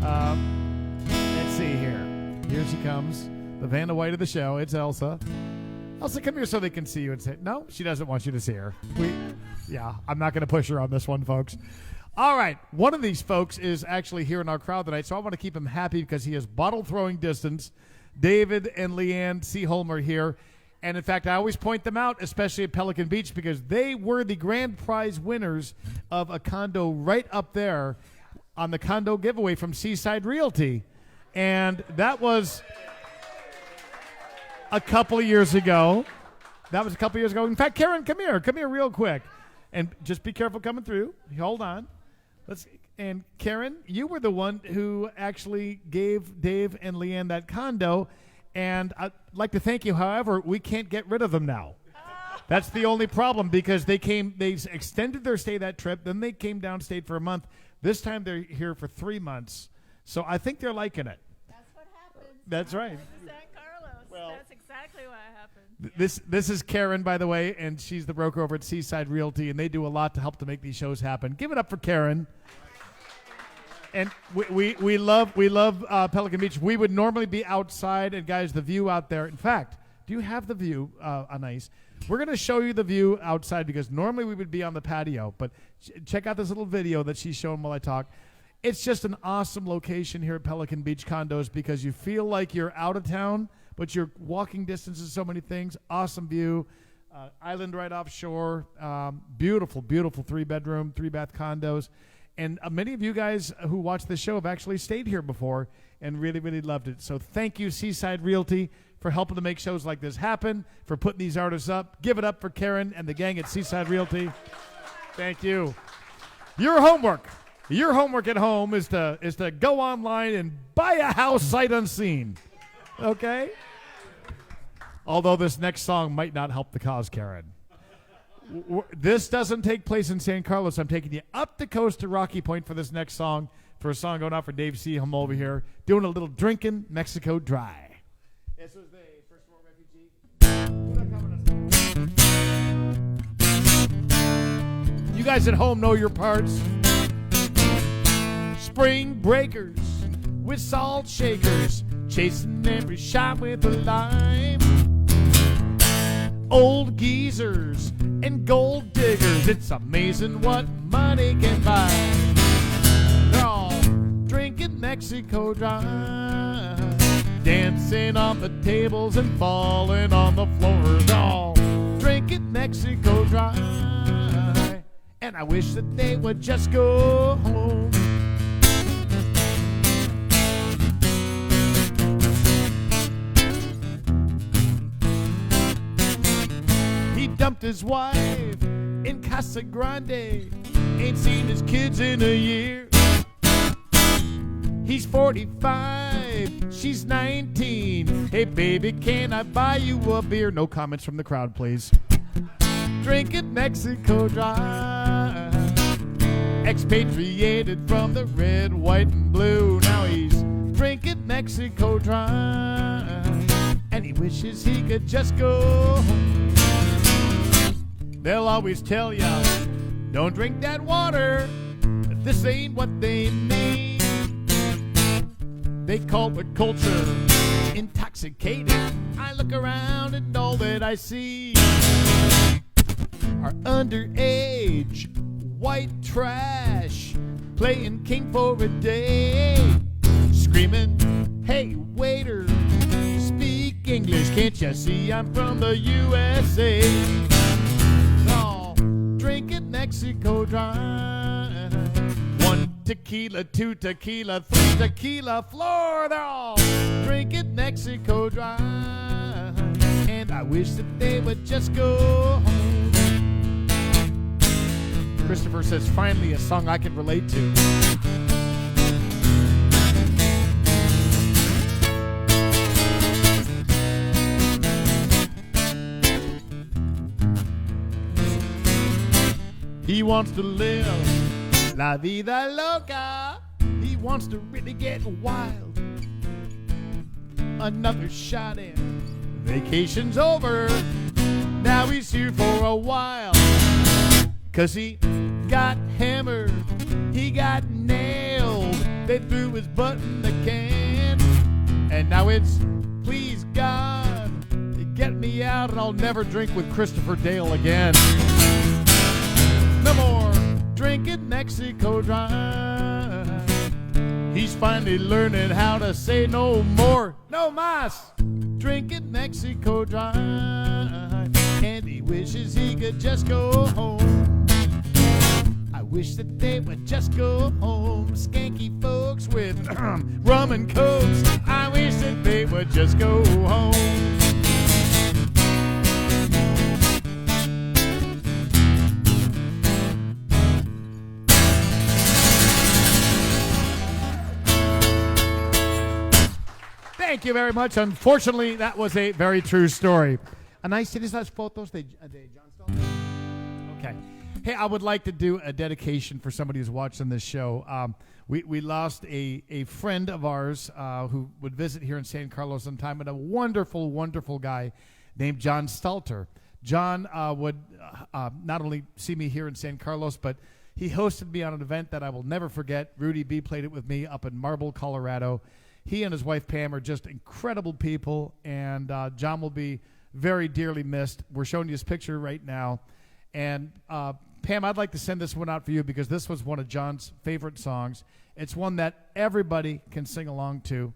Let's see here. Here she comes, the Vanna White of the show. It's Elsa. Elsa, come here so they can see you and say, no, she doesn't want you to see her. Yeah, I'm not going to push her on this one, folks. All right, one of these folks is actually here in our crowd tonight, so I want to keep him happy because he is bottle throwing distance. David and Leanne Seaholm are here. And, in fact, I always point them out, especially at Pelican Beach, because they were the grand prize winners of a condo right up there on the condo giveaway from Seaside Realty. And that was a couple of years ago. In fact, Karen, come here real quick. And just be careful coming through. Hold on. And Karen, you were the one who actually gave Dave and Leanne that condo, and I'd like to thank you. However, we can't get rid of them now. That's the only problem because they extended their stay that trip, then they came down, stayed for a month. This time they're here for 3 months, so I think they're liking it. That's what happens. That's right. San Carlos. Well, that's exactly what happened. This is Karen, by the way, and she's the broker over at Seaside Realty, and they do a lot to help to make these shows happen. Give it up for Karen. And we love Pelican Beach. We would normally be outside, and guys, the view out there. In fact, do you have the view on ice? We're going to show you the view outside because normally we would be on the patio, but check out this little video that she's showing while I talk. It's just an awesome location here at Pelican Beach Condos because you feel like you're out of town, but you're walking distance to so many things. Awesome view. Island right offshore. Beautiful, beautiful 3-bedroom, 3-bath condos. And many of you guys who watch this show have actually stayed here before and really, really loved it. So thank you, Seaside Realty, for helping to make shows like this happen, for putting these artists up. Give it up for Karen and the gang at Seaside Realty. Thank you. Your homework at home is to go online and buy a house sight unseen. Okay? Although this next song might not help the cause, Karen. This doesn't take place in San Carlos. I'm taking you up the coast to Rocky Point for this next song, for a song going out for Dave Seaholm over here, doing a little drinking Mexico Dry. This was the First World Refugee. You guys at home know your parts. Spring breakers with salt shakers, chasing every shot with a lime. Old geezers and gold diggers, it's amazing what money can buy. They're all drinking Mexico Dry, dancing on the tables and falling on the floors. All drinking Mexico Dry, and I wish that they would just go home. Dumped his wife in Casa Grande, ain't seen his kids in a year. He's 45, she's 19. Hey baby, can I buy you a beer? No comments from the crowd, please. Drinking Mexico Dry, expatriated from the red, white, and blue. Now he's drinking Mexico Dry, and he wishes he could just go home. They'll always tell ya, don't drink that water, this ain't what they mean. They call the culture intoxicated. I look around and all that I see are underage, white trash, playing king for a day, screaming, hey waiter, speak English, can't ya see I'm from the USA? drinking Mexico dry. 1 tequila, 2 tequila, 3 tequila, floor. They're all drinking Mexico dry. And I wish that they would just go home. Christopher says, finally a song I can relate to. He wants to live la vida loca. He wants to really get wild. Another shot in. Vacation's over. Now he's here for a while. 'Cause he got hammered. He got nailed. They threw his butt in the can. And now it's, please God, get me out and I'll never drink with Christopher Dale again. No more drinking Mexico dry. He's finally learning how to say no more, no mas. Drinking Mexico dry. And he wishes he could just go home. I wish that they would just go home. Skanky folks with rum and cokes. I wish that they would just go home. Thank you very much. Unfortunately, that was a very true story. And I see these photos de John Stone. Okay. Hey, I would like to do a dedication for somebody who's watching this show. We lost a friend of ours who would visit here in San Carlos sometime, and a wonderful, wonderful guy named John Stalter. John would not only see me here in San Carlos, but he hosted me on an event that I will never forget. Rudy B played it with me up in Marble, Colorado. He and his wife Pam are just incredible people, and John will be very dearly missed. We're showing you his picture right now. And Pam, I'd like to send this one out for you because this was one of John's favorite songs. It's one that everybody can sing along to.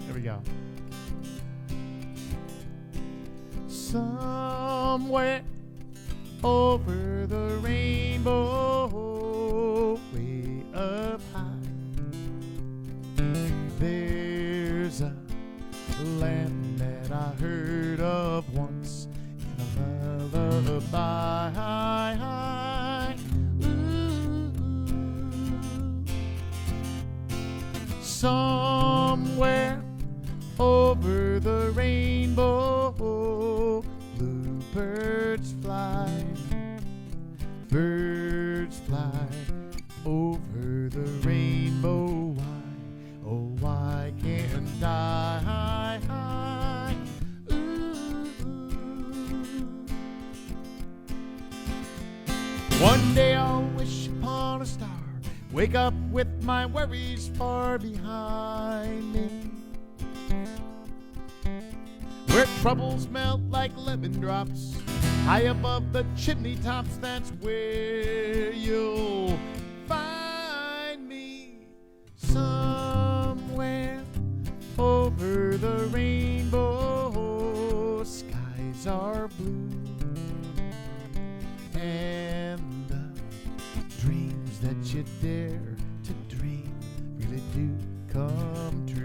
Here we go. Somewhere over the rainbow, way up high, there's a land that I heard of once in a lullaby. Ooh. Somewhere over the rainbow, bluebirds fly, birds fly over the rainbow. Why, oh why can't I? Ooh. One day I'll wish upon a star, wake up with my worries far behind me, where troubles melt like lemon drops, high above the chimney tops. That's where you'll find me. Somewhere over the rainbow, skies are blue, and the dreams that you dare to dream really do come true.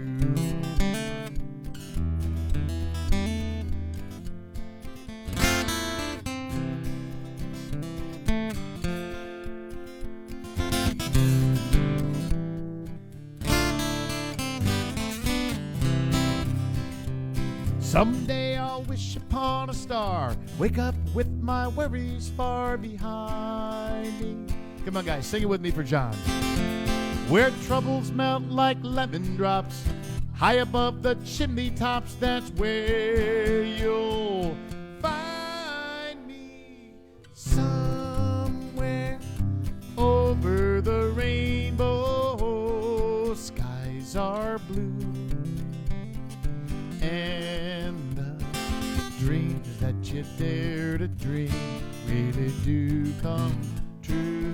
Someday I'll wish upon a star, wake up with my worries far behind me. Come on, guys, sing it with me for John. Where troubles melt like lemon drops, high above the chimney tops. That's where you'll find me. Somewhere over the rainbow, skies are blue, and the dreams that you dare to dream really do come true.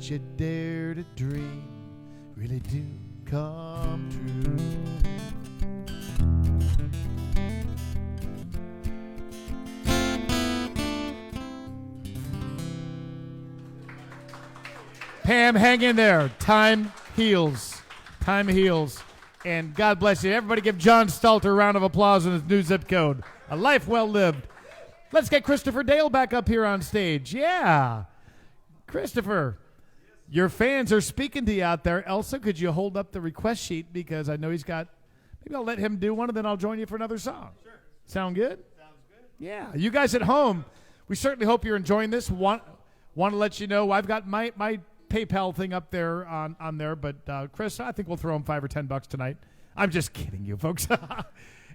what you dare to dream really do come true. Pam, hang in there. Time heals. Time heals. And God bless you. Everybody give John Stalter a round of applause in his new zip code. A life well lived. Let's get Christopher Dale back up here on stage. Yeah. Christopher, your fans are speaking to you out there. Elsa, could you hold up the request sheet? Because I know he's got, maybe I'll let him do one, and then I'll join you for another song. Sure. Sound good? Sounds good. Yeah. You guys at home, we certainly hope you're enjoying this. Want to let you know, I've got my PayPal thing up there on there, but Chris, I think we'll throw him $5 or $10 tonight. I'm just kidding you, folks.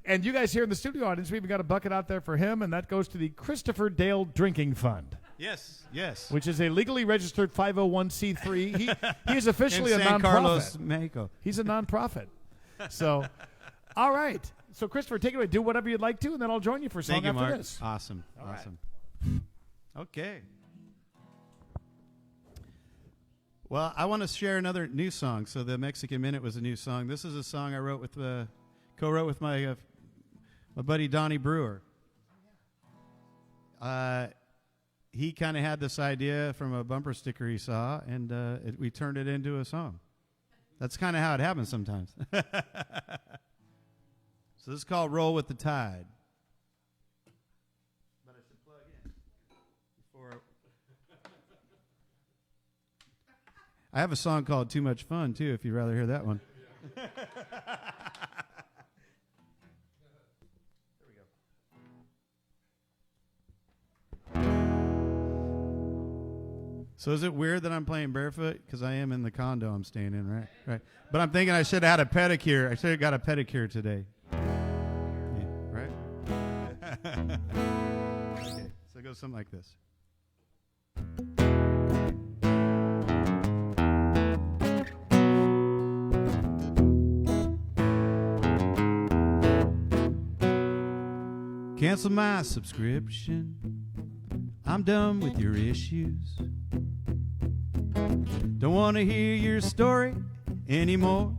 And you guys here in the studio audience, we even got a bucket out there for him, and that goes to the Christopher Dale Drinking Fund. Yes. Which is a legally registered 501c3. He is officially in a San nonprofit. Carlos, Mexico. He's a nonprofit. So, all right. So, Christopher, take it away. Do whatever you'd like to, and then I'll join you for a song Thank you, after Mark. this. Awesome. All right. Awesome. Okay. Well, I want to share another new song. So the Mexican Minute was a new song. This is a song I wrote with co-wrote with my buddy Donnie Brewer. He kind of had this idea from a bumper sticker he saw, and we turned it into a song. That's kind of how it happens sometimes. So this is called "Roll with the Tide." But I should plug in before. I have a song called "Too Much Fun" too, if you'd rather hear that one. So is it weird that I'm playing barefoot? Because I am in the condo I'm staying in, right? Right. But I'm thinking I should have had a pedicure. I should have got a pedicure today. Yeah, right? Okay, so it goes something like this. Cancel my subscription. I'm done with your issues. Don't want to hear your story anymore.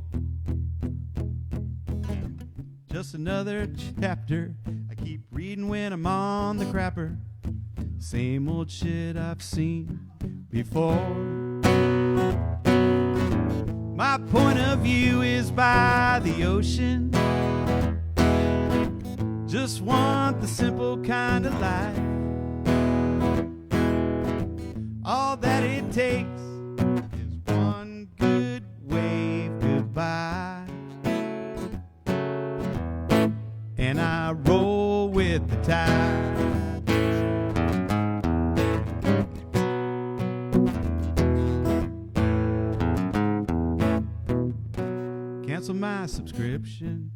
Just another chapter I keep reading when I'm on the crapper. Same old shit I've seen before. My point of view is by the ocean. Just want the simple kind of life. All that it takes is one good wave goodbye, and I roll with the tide. Cancel my subscription.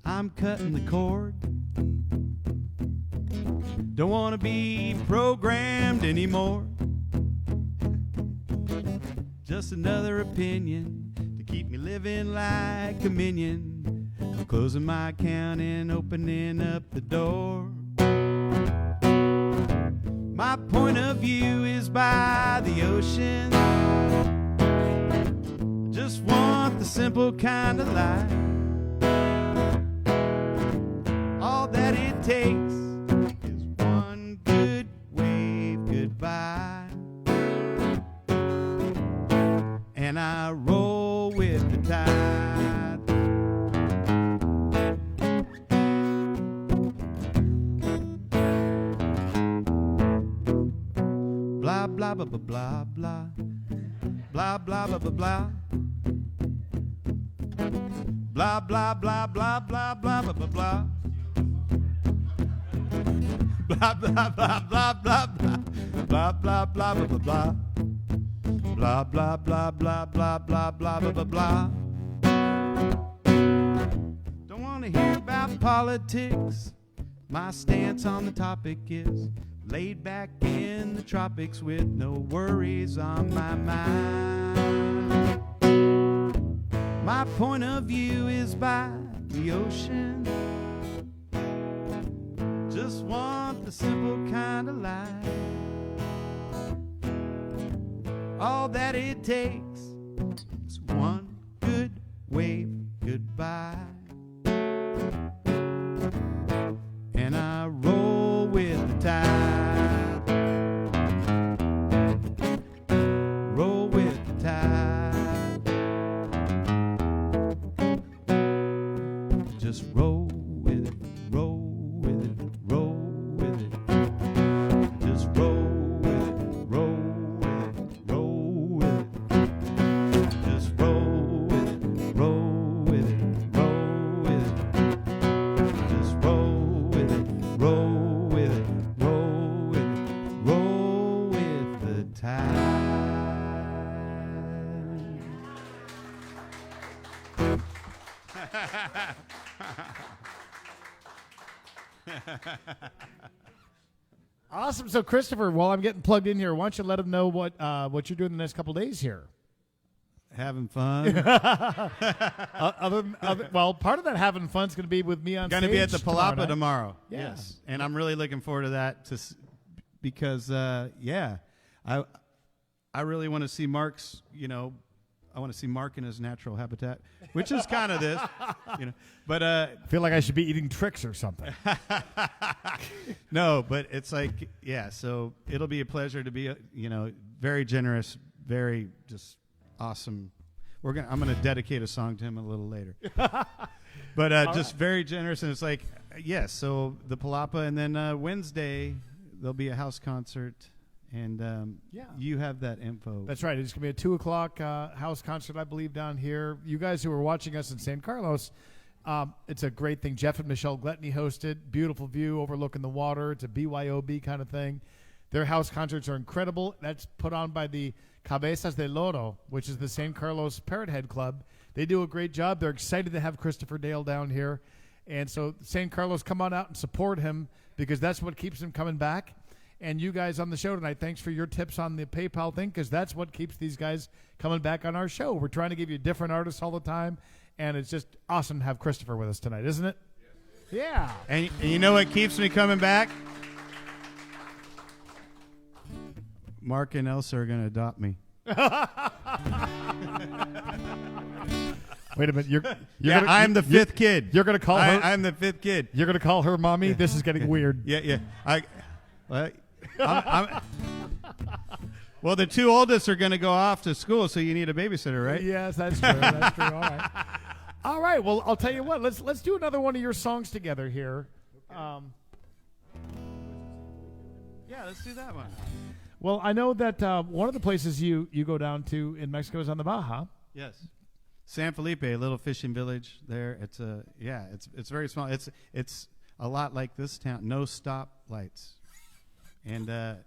I'm cutting the cord. Don't want to be programmed anymore. Just another opinion to keep me living like a minion. I'm closing my account and opening up the door. My point of view is by the ocean. Just want the simple kind of life. All that it takes is one good wave goodbye, and I roll with the tide. Blah blah blah blah blah blah blah blah blah blah. Blah blah blah blah blah blah blah blah blah. Blah blah blah blah blah blah blah blah blah blah blah. Blah blah blah blah blah blah blah blah blah. Don't want to hear about politics. My stance on the topic is laid back in the tropics with no worries on my mind. My point of view is by the ocean. Just want the simple kind of life. All that it takes is one good wave goodbye. And I roll with the tide. Roll with the tide. Just roll with it, roll with it, roll with it. Just roll with it, roll with it, roll with it. Just roll with it, roll with it, roll with it. Just roll with it, roll with it, roll with it, roll with the tide. Awesome. So, Christopher, while I'm getting plugged in here, why don't you let them know what you're doing the next couple days here? Having fun. Well, part of that having fun is going to be with me on Going to stage be at the tomorrow Palapa night. tomorrow. Yeah. Yes, and I'm really looking forward to that. Because I really want to see Mark's. I want to see Mark in his natural habitat, which is kind of this. But I feel like I should be eating tricks or something. no, but it's like So it'll be a pleasure to be very generous, very just awesome. I'm gonna dedicate a song to him a little later. But just very generous, and it's like so the Palapa, and then Wednesday there'll be a house concert, and you have that info. That's right. It's going to be a 2:00 house concert, I believe, down here. You guys who are watching us in San Carlos, it's a great thing. Jeff and Michelle Gletney hosted. Beautiful view overlooking the water. It's a BYOB kind of thing. Their house concerts are incredible. That's put on by the Cabezas de Loro, which is the San Carlos Parrot Head Club. They do a great job. They're excited to have Christopher Dale down here. And so San Carlos, come on out and support him, because that's what keeps him coming back. And you guys on the show tonight, thanks for your tips on the PayPal thing, because that's what keeps these guys coming back on our show. We're trying to give you different artists all the time, and it's just awesome to have Christopher with us tonight, isn't it? Yeah. And you know what keeps me coming back? Mark and Elsa are going to adopt me. Wait a minute. I'm the fifth kid. You're going to call her? I'm the fifth kid. You're going to call her mommy? This is getting weird. Yeah. Well, the two oldest are going to go off to school, so you need a babysitter, right? Yes, that's true. That's true. All right. All right. Well, I'll tell you what. Let's do another one of your songs together here. Yeah, let's do that one. Well, I know that one of the places you go down to in Mexico is on the Baja. Yes. San Felipe, a little fishing village there. It's it's very small. It's a lot like this town. No stop lights. And I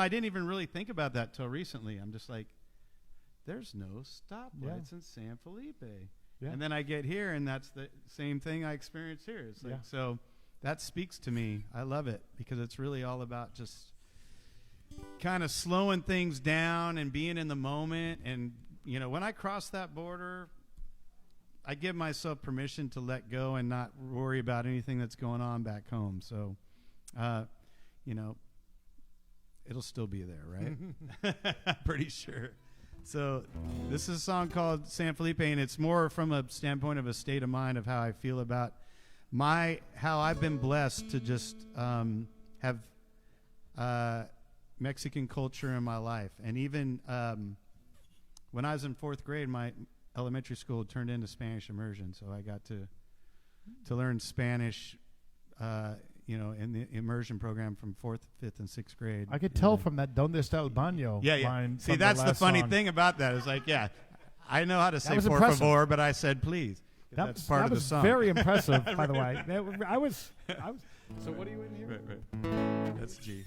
didn't even really think about that till recently. I'm just like, there's no stoplights in San Felipe. Yeah. And then I get here, and that's the same thing I experienced here. It's like, so that speaks to me. I love it, because it's really all about just kind of slowing things down and being in the moment. And, when I cross that border, I give myself permission to let go and not worry about anything that's going on back home. So, it'll still be there, right? Pretty sure. So this is a song called San Felipe, and it's more from a standpoint of a state of mind of how I feel about how I've been blessed to just have Mexican culture in my life. And even when I was in fourth grade, my elementary school turned into Spanish immersion, so I got to learn Spanish in the immersion program from 4th, 5th, and 6th grade. I could tell from that "Donde está el baño" line. See, that's the funny thing about that. It's like, I know how to say "por favor," but I said "please." That's part of the song. Very impressive, by the way. I was. So what are you in here? Right. That's G.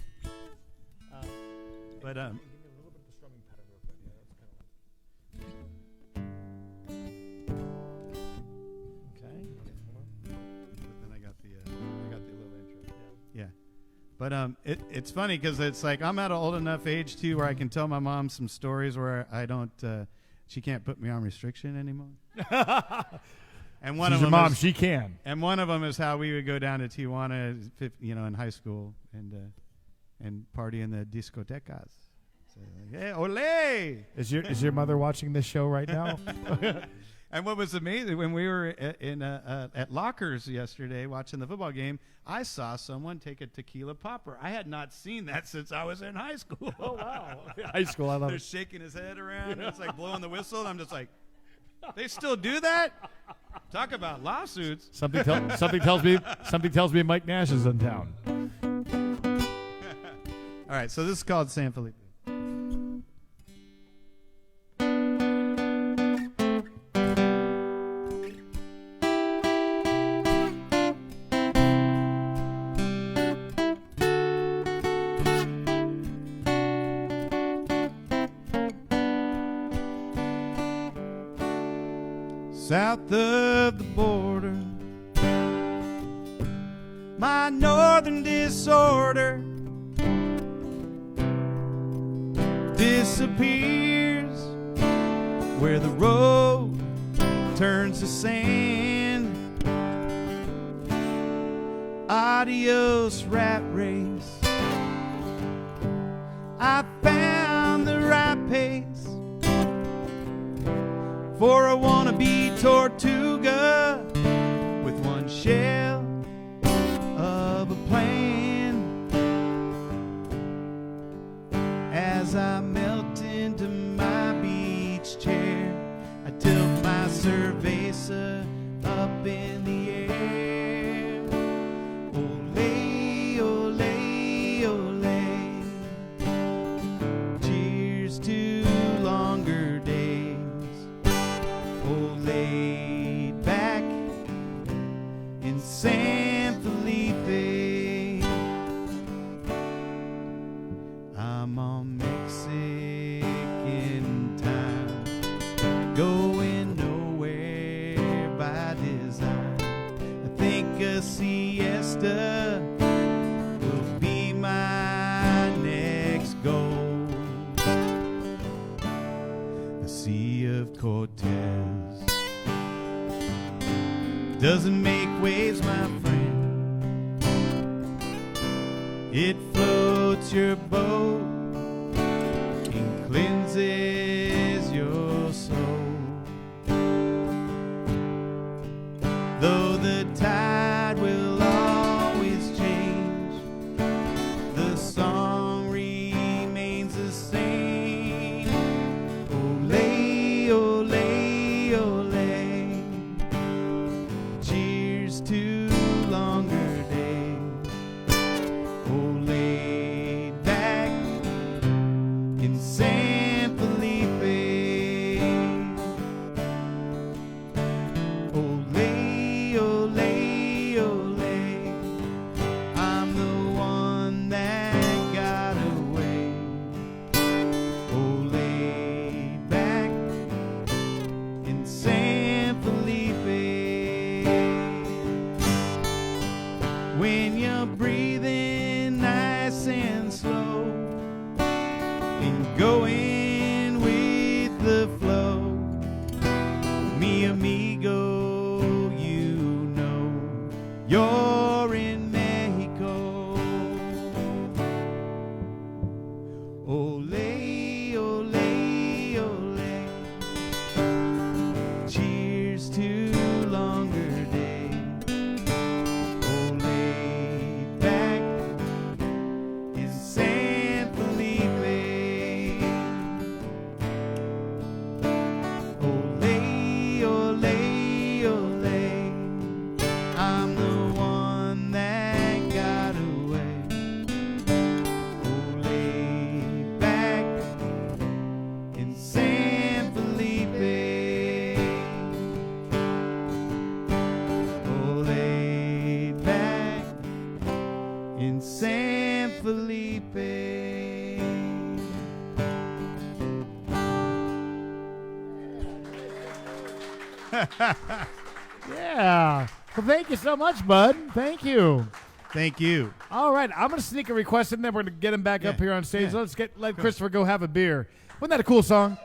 But Give me a little bit of the strumming pattern real quick. Okay. then I got the little intro. Yeah. But it's funny because it's like I'm at an old enough age too where I can tell my mom some stories where I don't. She can't put me on restriction anymore. And one She's of your them mom. is, She can. And one of them is how we would go down to Tijuana, in high school and party in the discotecas. Hey, ole! Is your mother watching this show right now? And what was amazing, when we were at Lockers yesterday watching the football game, I saw someone take a tequila popper. I had not seen that since I was in high school. Oh, wow. High school, I love They're it. shaking his head around, and it's like blowing the whistle, and I'm just like, they still do that? Talk about lawsuits. Something tells me Mike Nash is in town. All right, so this is called San Felipe. South of the border, my northern disorder disappears where the road turns to sand. Adios, rat race. I found the right pace for a wannabe Tortuga with one shell of a plan. As I melt into my beach chair, I tilt my cerveza up in the air. Ole, ole, ole. Cheers to longer days. Laid back in San Felipe. I'm on Mexican time, going nowhere by design. I think a siesta will be my next goal. The Sea of Cortez doesn't make waves, my friend. It floats your boat and cleanses your soul. Though the tide will always change, the song remains the same. Ole, ole, ole. Cheers to longer days. Oh, laid back in San Felipe. Ole, ole, ole. I'm the one that got away. Oh, laid back in San Felipe. When you're breathing nice and slow and going with the flow, mi amigo, you know you're in Mexico. Ole, ole, ole. Cheers to longer days. Laid back in San Felipe. Ole, ole, ole. I'm the one that got away. Laid back in San Felipe. Laid back in San Felipe. Yeah. Well, thank you so much, bud. Thank you. Thank you. All right, I'm going to sneak a request in, then we're going to get him back up here on stage. Yeah. Let's let Christopher go have a beer. Wasn't that a cool song?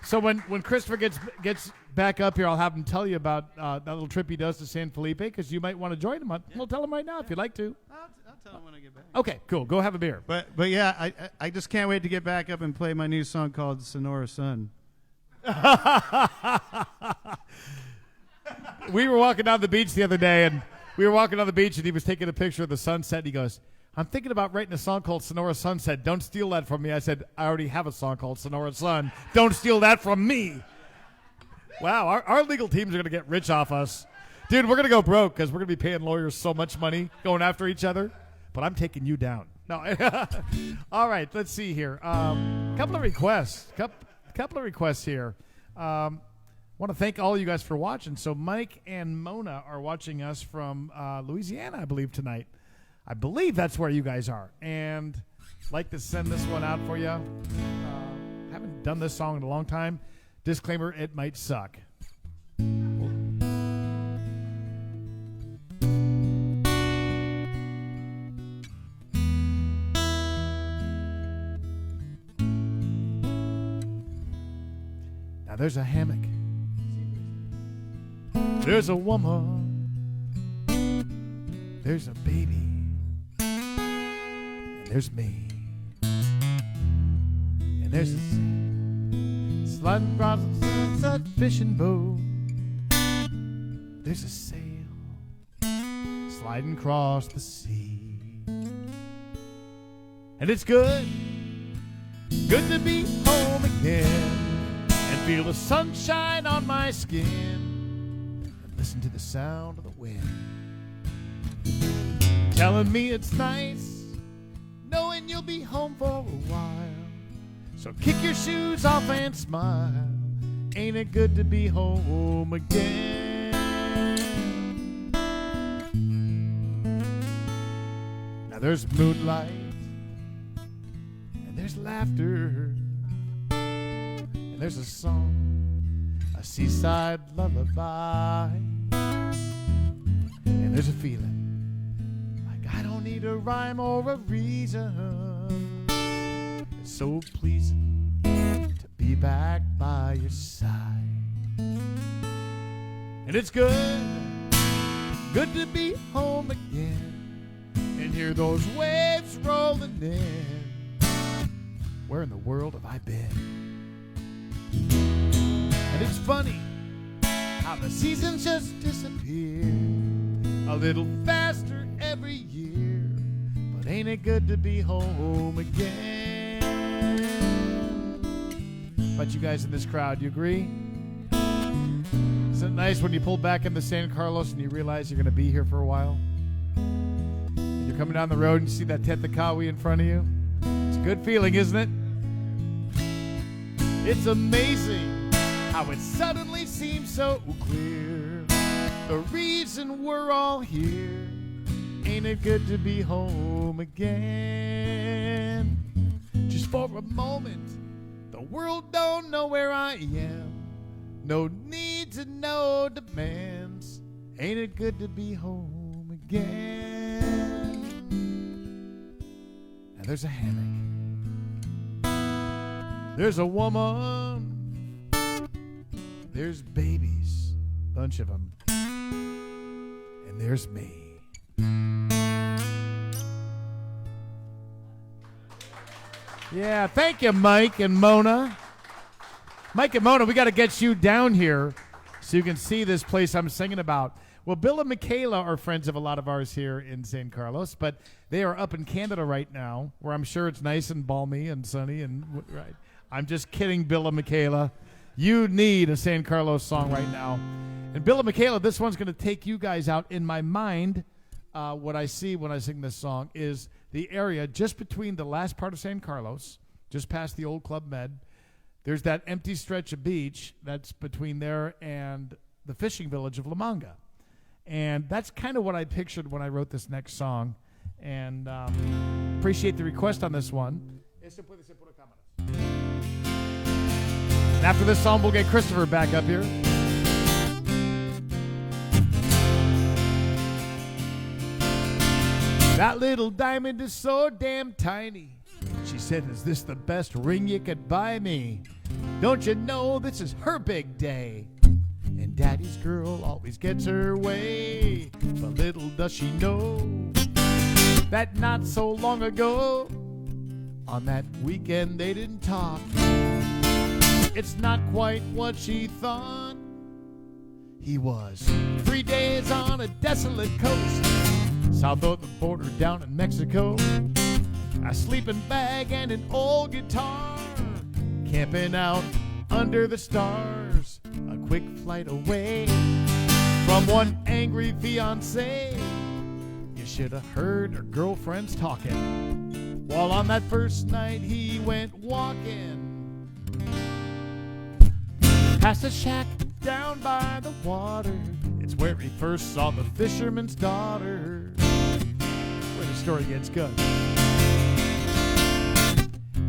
So when Christopher gets back up here, I'll have him tell you about that little trip he does to San Felipe, because you might want to join him. We'll tell him right now if you'd like to. I'll tell him when I get back. Okay, cool. Go have a beer. But yeah, I just can't wait to get back up and play my new song called Sonora Sun. We were walking down the beach the other day, and he was taking a picture of the sunset, and he goes, I'm thinking about writing a song called Sonora Sunset. Don't steal that from me. I said, I already have a song called Sonora Sun. Don't steal that from me. Wow, our legal teams are going to get rich off us. Dude, we're going to go broke because we're going to be paying lawyers so much money going after each other. But I'm taking you down. No. All right, let's see here. Couple of requests here. Want to thank all you guys for watching. So Mike and Mona are watching us from Louisiana, I believe, tonight. I believe that's where you guys are. And I'd like to send this one out for you. Haven't done this song in a long time. Disclaimer, it might suck. Now there's a hammock. There's a woman. There's a baby. And there's me. And there's a sliding across a sunset fishing boat. There's a sail sliding across the sea. And it's good to be home again and feel the sunshine on my skin and listen to the sound of the wind telling me it's nice knowing you'll be home for a while. So kick your shoes off and smile. Ain't it good to be home again? Now there's moonlight and there's laughter and there's a song, a seaside lullaby, and there's a feeling like I don't need a rhyme or a reason. It's so pleasing to be back by your side. And it's good to be home again and hear those waves rolling in. Where in the world have I been? And it's funny how the seasons just disappear a little faster every year. But ain't it good to be home again? But you guys in this crowd, you agree? Isn't it nice when you pull back into San Carlos and you realize you're going to be here for a while? And you're coming down the road and you see that Tetakawi in front of you? It's a good feeling, isn't it? It's amazing how it suddenly seems so clear. The reason we're all here. Ain't it good to be home again? Just for a moment, the world don't know where I am. No needs and no demands. Ain't it good to be home again? Now there's a hammock. There's a woman, there's babies, bunch of them, and there's me. Yeah, thank you, Mike and Mona. Mike and Mona, we got to get you down here so you can see this place I'm singing about. Well, Bill and Michaela are friends of a lot of ours here in San Carlos, but they are up in Canada right now, where I'm sure it's nice and balmy and sunny and right. I'm just kidding, Bill and Michaela. You need a San Carlos song right now. And Bill and Michaela, this one's going to take you guys out. In my mind, what I see when I sing this song is the area just between the last part of San Carlos, just past the old Club Med. There's that empty stretch of beach that's between there and the fishing village of La Manga. And that's kind of what I pictured when I wrote this next song. And appreciate the request on this one. And after this song, we'll get Christopher back up here. That little diamond is so damn tiny. She said, is this the best ring you could buy me? Don't you know this is her big day? Daddy's girl always gets her way, but little does she know that not so long ago, on that weekend they didn't talk. It's not quite what she thought. He was 3 days on a desolate coast, south of the border down in Mexico. A sleeping bag and an old guitar, camping out under the stars, a quick flight away from one angry fiancé. You should have heard her girlfriends talking while on that first night he went walking past a shack down by the water. It's where he first saw the fisherman's daughter. Where the story gets good.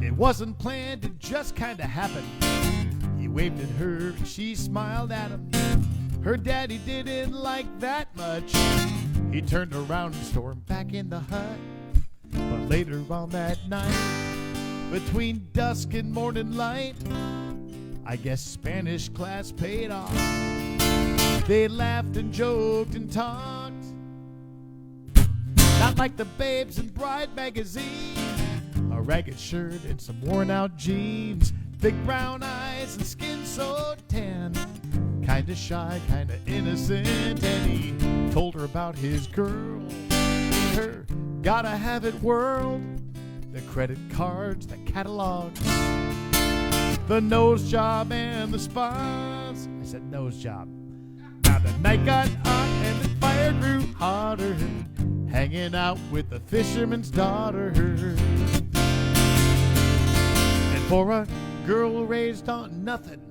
It wasn't planned, it just kind of happened. He waved at her and she smiled at him. Her daddy didn't like that much. He turned around and stormed back in the hut. But later on that night, between dusk and morning light, I guess Spanish class paid off. They laughed and joked and talked, not like the babes in Bride magazine. A ragged shirt and some worn out jeans, big brown eyes and skin so tan, kinda shy, kinda innocent. And he told her about his girl, her gotta have it world, the credit cards, the catalogs, the nose job and the spas. I said nose job. Now the night got hot and the fire grew hotter, hanging out with the fisherman's daughter. And for a girl raised on nothing,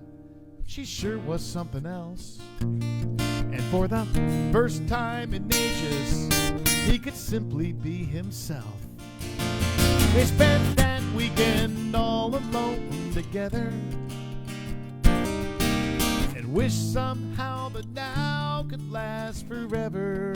she sure was something else. And for the first time in ages, he could simply be himself. They spent that weekend all alone together, and wished somehow the now could last forever.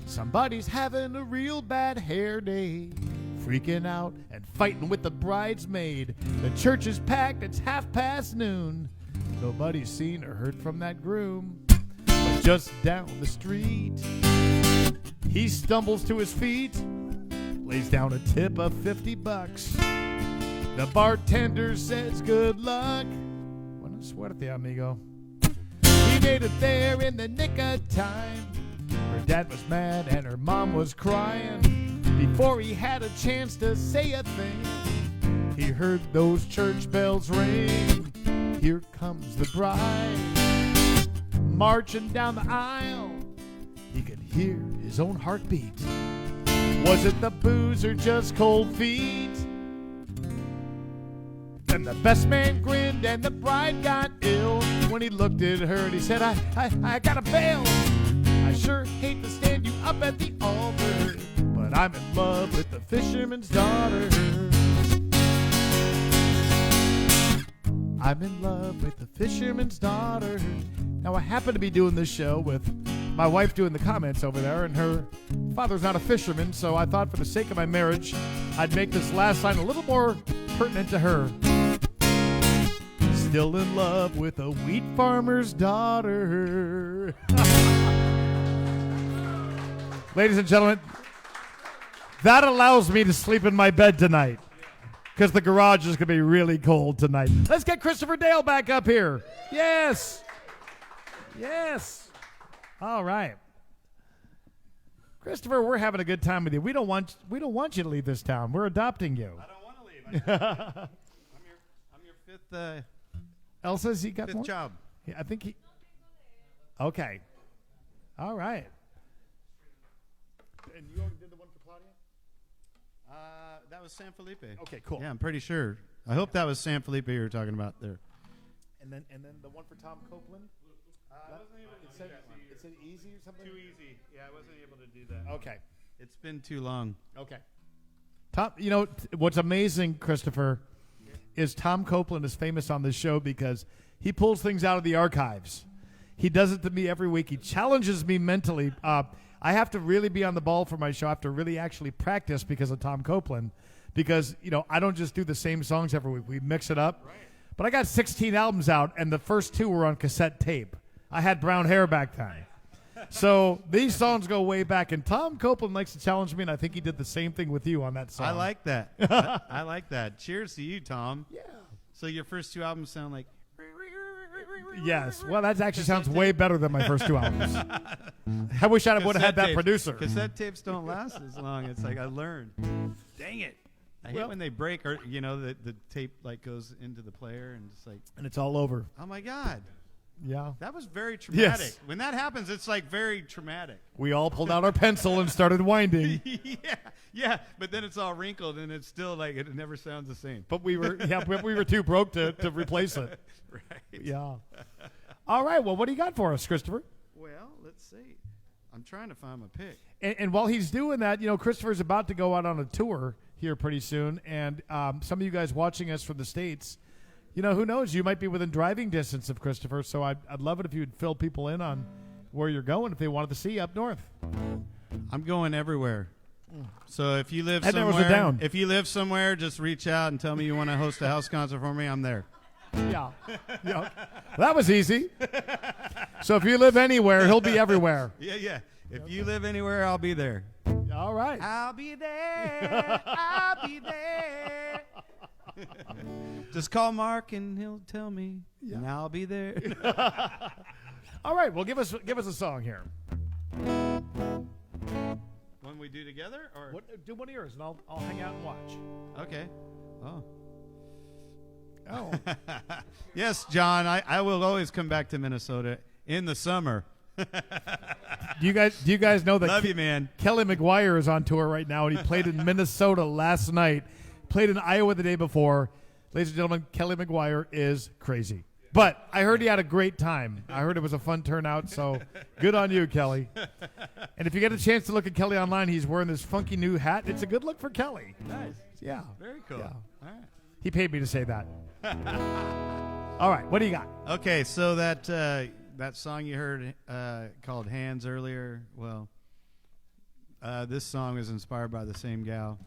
Somebody's having a real bad hair day, freaking out and fighting with the bridesmaid. The church is packed, it's 12:30. Nobody's seen or heard from that groom. But just down the street, he stumbles to his feet, lays down a tip of $50. The bartender says good luck. Buena suerte, amigo. He made it there in the nick of time. Her dad was mad and her mom was crying. Before he had a chance to say a thing, he heard those church bells ring. Here comes the bride, marching down the aisle. He could hear his own heartbeat. Was it the booze or just cold feet? Then the best man grinned and the bride got ill when he looked at her and he said, I gotta bail. I sure hate to stand you up at the altar, but I'm in love with the fisherman's daughter. I'm in love with the fisherman's daughter. Now, I happen to be doing this show with my wife doing the comments over there, and her father's not a fisherman, so I thought for the sake of my marriage, I'd make this last line a little more pertinent to her. Still in love with a wheat farmer's daughter. Ladies and gentlemen, that allows me to sleep in my bed tonight, because the garage is going to be really cold tonight. Let's get Christopher Dale back up here. Yes. Yes. All right. Christopher, we're having a good time with you. We don't want you to leave this town. We're adopting you. I don't want to leave. I'm your fifth. Elsa's he got fifth more? job. Yeah, I think he. Okay. All right. And you already did the one for Claudia? That was San Felipe. Okay, cool. Yeah, I'm pretty sure. I hope that was San Felipe you were talking about there. And then the one for Tom Copeland? I wasn't able to do that one. It said easy or something? Too easy. Yeah, I wasn't able to do that. Okay. It's been too long. Okay. Tom, you know, what's amazing, Christopher, is Tom Copeland is famous on this show because he pulls things out of the archives. He does it to me every week. He challenges me mentally. I have to really be on the ball for my show. I have to really actually practice because of Tom Copeland. Because, I don't just do the same songs every week. We mix it up. Right. But I got 16 albums out, and the first 2 were on cassette tape. I had brown hair back then. So these songs go way back, and Tom Copeland likes to challenge me, and I think he did the same thing with you on that song. I like that. I like that. Cheers to you, Tom. Yeah. So your first 2 albums sound like... Yes. Well, that actually sounds way better than my first 2 albums. I wish I would have had that producer. Cassette tapes don't last as long. It's like I learned. Dang it. I hate when they break, or the tape like goes into the player and it's like, and it's all over. Oh my God. Yeah. That was very traumatic. Yes. When that happens, it's like very traumatic. We all pulled out our pencil and started winding. Yeah. But then it's all wrinkled and it's still like it never sounds the same. But we were too broke to replace it. Right. Yeah. All right. Well, what do you got for us, Christopher? Well, let's see. I'm trying to find my pick. And while he's doing that, Christopher's about to go out on a tour here pretty soon. And some of you guys watching us from the States, who knows? You might be within driving distance of Christopher. So I'd love it if you'd fill people in on where you're going if they wanted to see you up north. I'm going everywhere. So if you live And there was a down. if you live somewhere, just reach out and tell me you want to host a house concert for me. I'm there. Yeah. That was easy. So if you live anywhere, he'll be everywhere. Yeah. If you live anywhere, I'll be there. All right. I'll be there. I'll be there. Just call Mark and he'll tell me, and I'll be there. All right. Well, give us a song here. One we do together, or do one of yours, and I'll hang out and watch. Okay. Oh. Oh. Yes, John. I will always come back to Minnesota in the summer. Do you guys know that Love you, man. Kelly McGuire is on tour right now, and he played in Minnesota last night, played in Iowa the day before. Ladies and gentlemen, Kelly McGuire is crazy. But I heard he had a great time. I heard it was a fun turnout, so good on you, Kelly. And if you get a chance to look at Kelly online, he's wearing this funky new hat. It's a good look for Kelly. Nice. Yeah. Very cool. Yeah. All right. He paid me to say that. All right, what do you got? Okay, so that song you heard called Hands earlier, well, this song is inspired by the same gal.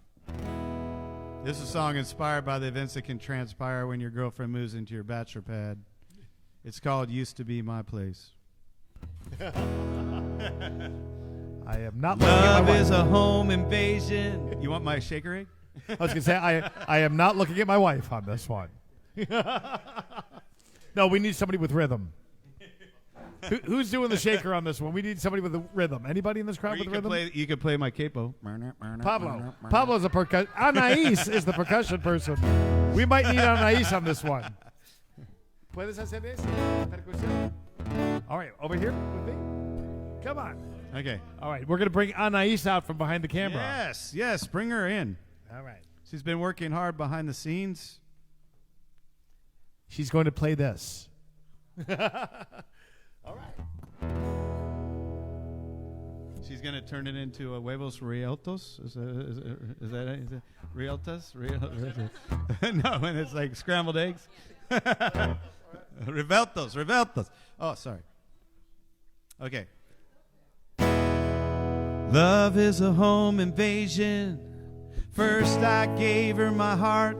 This is a song inspired by the events that can transpire when your girlfriend moves into your bachelor pad. It's called Used to Be My Place. I am not looking at my Love wife. is a home invasion. You want my shaker egg? I was going to say, I am not looking at my wife on this one. No, we need somebody with rhythm. Who's doing the shaker on this one? We need somebody with a rhythm. Anybody in this crowd with rhythm? You could play my capo. Pablo. Pablo's a percussion. Anais is the percussion person. We might need Anais on this one. ¿Puedes hacer eso? Percusión. All right, over here with me. Come on. Okay. All right, we're going to bring Anais out from behind the camera. Yes, bring her in. All right. She's been working hard behind the scenes. She's going to play this. All right. She's going to turn it into a huevos rieltos. Is that rieltas? No, when it's like scrambled eggs. Reveltos. Oh, sorry. Okay. Love is a home invasion. First I gave her my heart,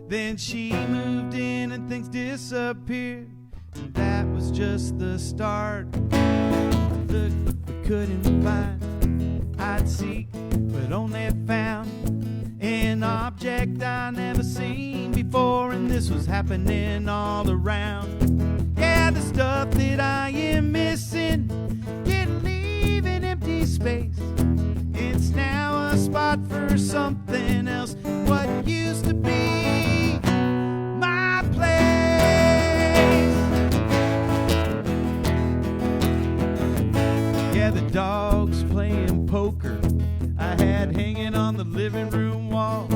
then she moved in and things disappeared. And that was just the start. Look, we couldn't find, I'd seek, but only found an object I never seen before, and this was happening all around. Yeah, the stuff that I am missing, can leave an empty space. It's now a spot for something else, what used to be my place. Yeah, the dog's playing poker I had hanging on the living room wall,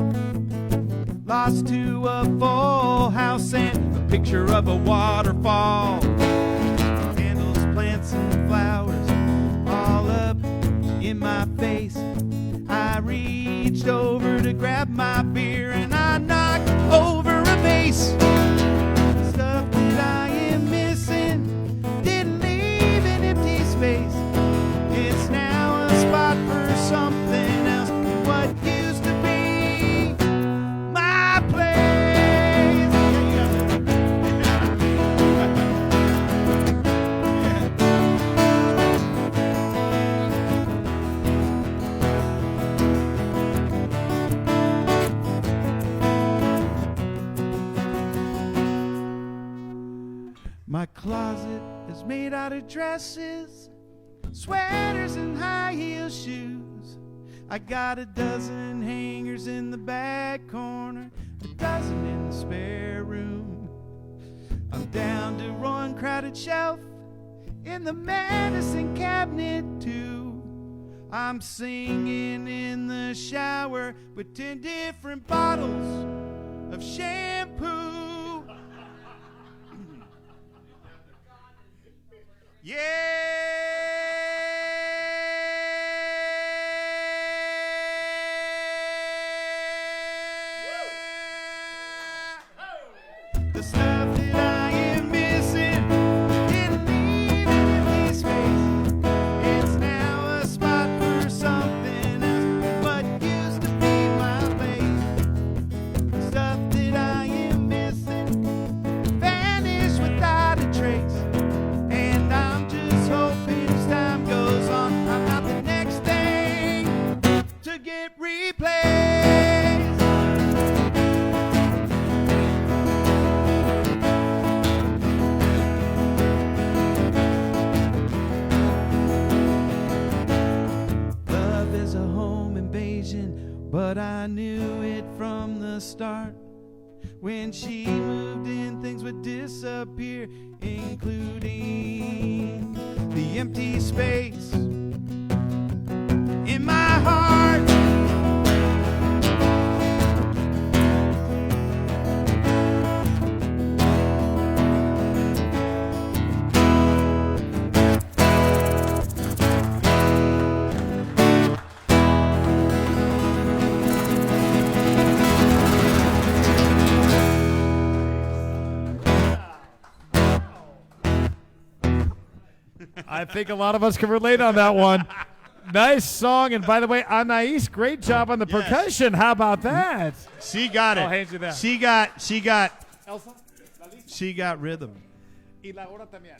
lost to a full house and a picture of a waterfall. Candles, plants, and flowers all up in my face. I reached over to grab my beer and I knocked over a vase. Stuff that I am missing didn't leave My closet is made out of dresses, sweaters and high heel shoes. I got a dozen hangers in the back corner, a dozen in the spare room. I'm down to one crowded shelf in the medicine cabinet too. I'm singing in the shower with 10 different bottles of shampoo. The stuff that I am missing didn't need an empty space. It's now a spot for something else, but used to be my place. The stuff that I am missing vanished without a trace. And I'm just hoping as time goes on, I'm not the next thing to get replaced. Love is a home invasion, but I knew it from the start. When she moved in, things would disappear, including the empty space in my heart. I think a lot of us can relate on that one. Nice song. And by the way, Anais, great job on the percussion. How about that? She got it. I'll hand you that. She got rhythm. Y la hora también.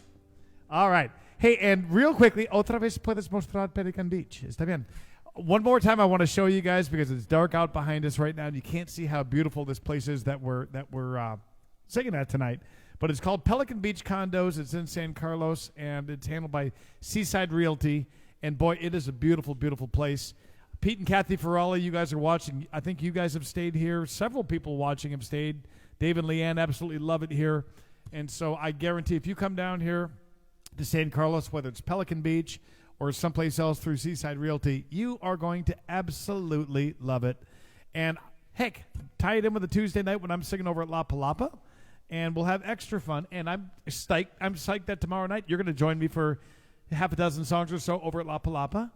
All right. Hey, and real quickly, otra vez puedes mostrar Pelican Beach. Está bien. One more time, I want to show you guys because it's dark out behind us right now, and you can't see how beautiful this place is that we're singing at tonight. But it's called Pelican Beach Condos. It's in San Carlos, and it's handled by Seaside Realty. And, boy, it is a beautiful, beautiful place. Pete and Kathy Ferralla, you guys are watching. I think you guys have stayed here. Several people watching have stayed. Dave and Leanne absolutely love it here. And so I guarantee if you come down here to San Carlos, whether it's Pelican Beach or someplace else through Seaside Realty, you are going to absolutely love it. And, heck, tie it in with a Tuesday night when I'm singing over at La Palapa. And we'll have extra fun. And I'm psyched that tomorrow night you're going to join me for half a dozen songs or so over at La Palapa.